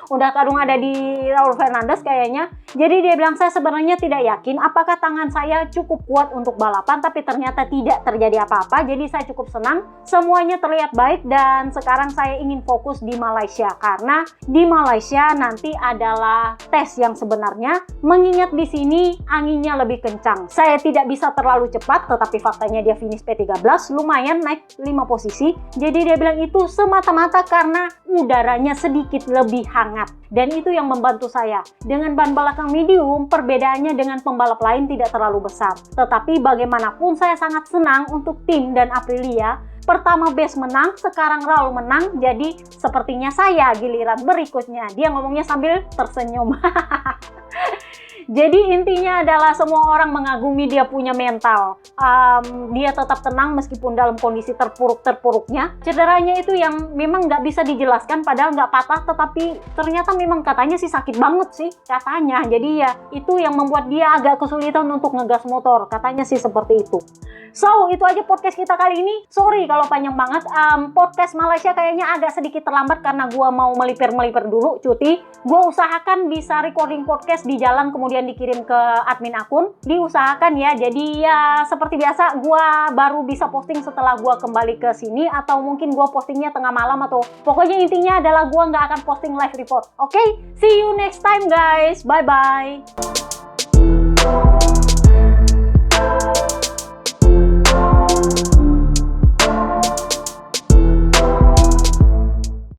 Udah kadung ada di Raul Fernandez kayaknya. Jadi dia bilang, saya sebenarnya tidak yakin apakah tangan saya cukup kuat untuk balapan, tapi ternyata tidak terjadi apa-apa. Jadi saya cukup senang. Semuanya terlihat baik dan sekarang saya ingin fokus di Malaysia karena di Malaysia nanti adalah tes yang sebenarnya. Mengingat di sini anginnya lebih kencang. Saya tidak bisa terlalu cepat, tetapi faktanya dia finish P13, lumayan naik 5 posisi. Jadi dia bilang itu semata-mata karena udaranya sedikit lebih hangat. Dan itu yang membantu saya. Dengan ban belakang medium, perbedaannya dengan pembalap lain tidak terlalu besar. Tetapi bagaimanapun saya sangat senang untuk tim dan Aprilia. Pertama base menang, sekarang Raul menang, jadi sepertinya saya giliran berikutnya. Dia ngomongnya sambil tersenyum. Jadi intinya adalah semua orang mengagumi dia punya mental. Dia tetap tenang meskipun dalam kondisi terpuruk-terpuruknya. Cederanya itu yang memang nggak bisa dijelaskan, padahal nggak patah, tetapi ternyata memang katanya sih sakit banget sih katanya. Jadi ya itu yang membuat dia agak kesulitan untuk ngegas motor. Katanya sih seperti itu. So itu aja podcast kita kali ini. Sorry kalau panjang banget. Podcast Malaysia kayaknya agak sedikit terlambat karena gua mau melipir dulu cuti. Gua usahakan bisa recording podcast di jalan kemudian kemudian dikirim ke admin akun, diusahakan ya. Jadi ya seperti biasa, gue baru bisa posting setelah gue kembali ke sini, atau mungkin gue postingnya tengah malam, atau pokoknya intinya adalah gue nggak akan posting live report. Oke, see you next time guys, bye bye.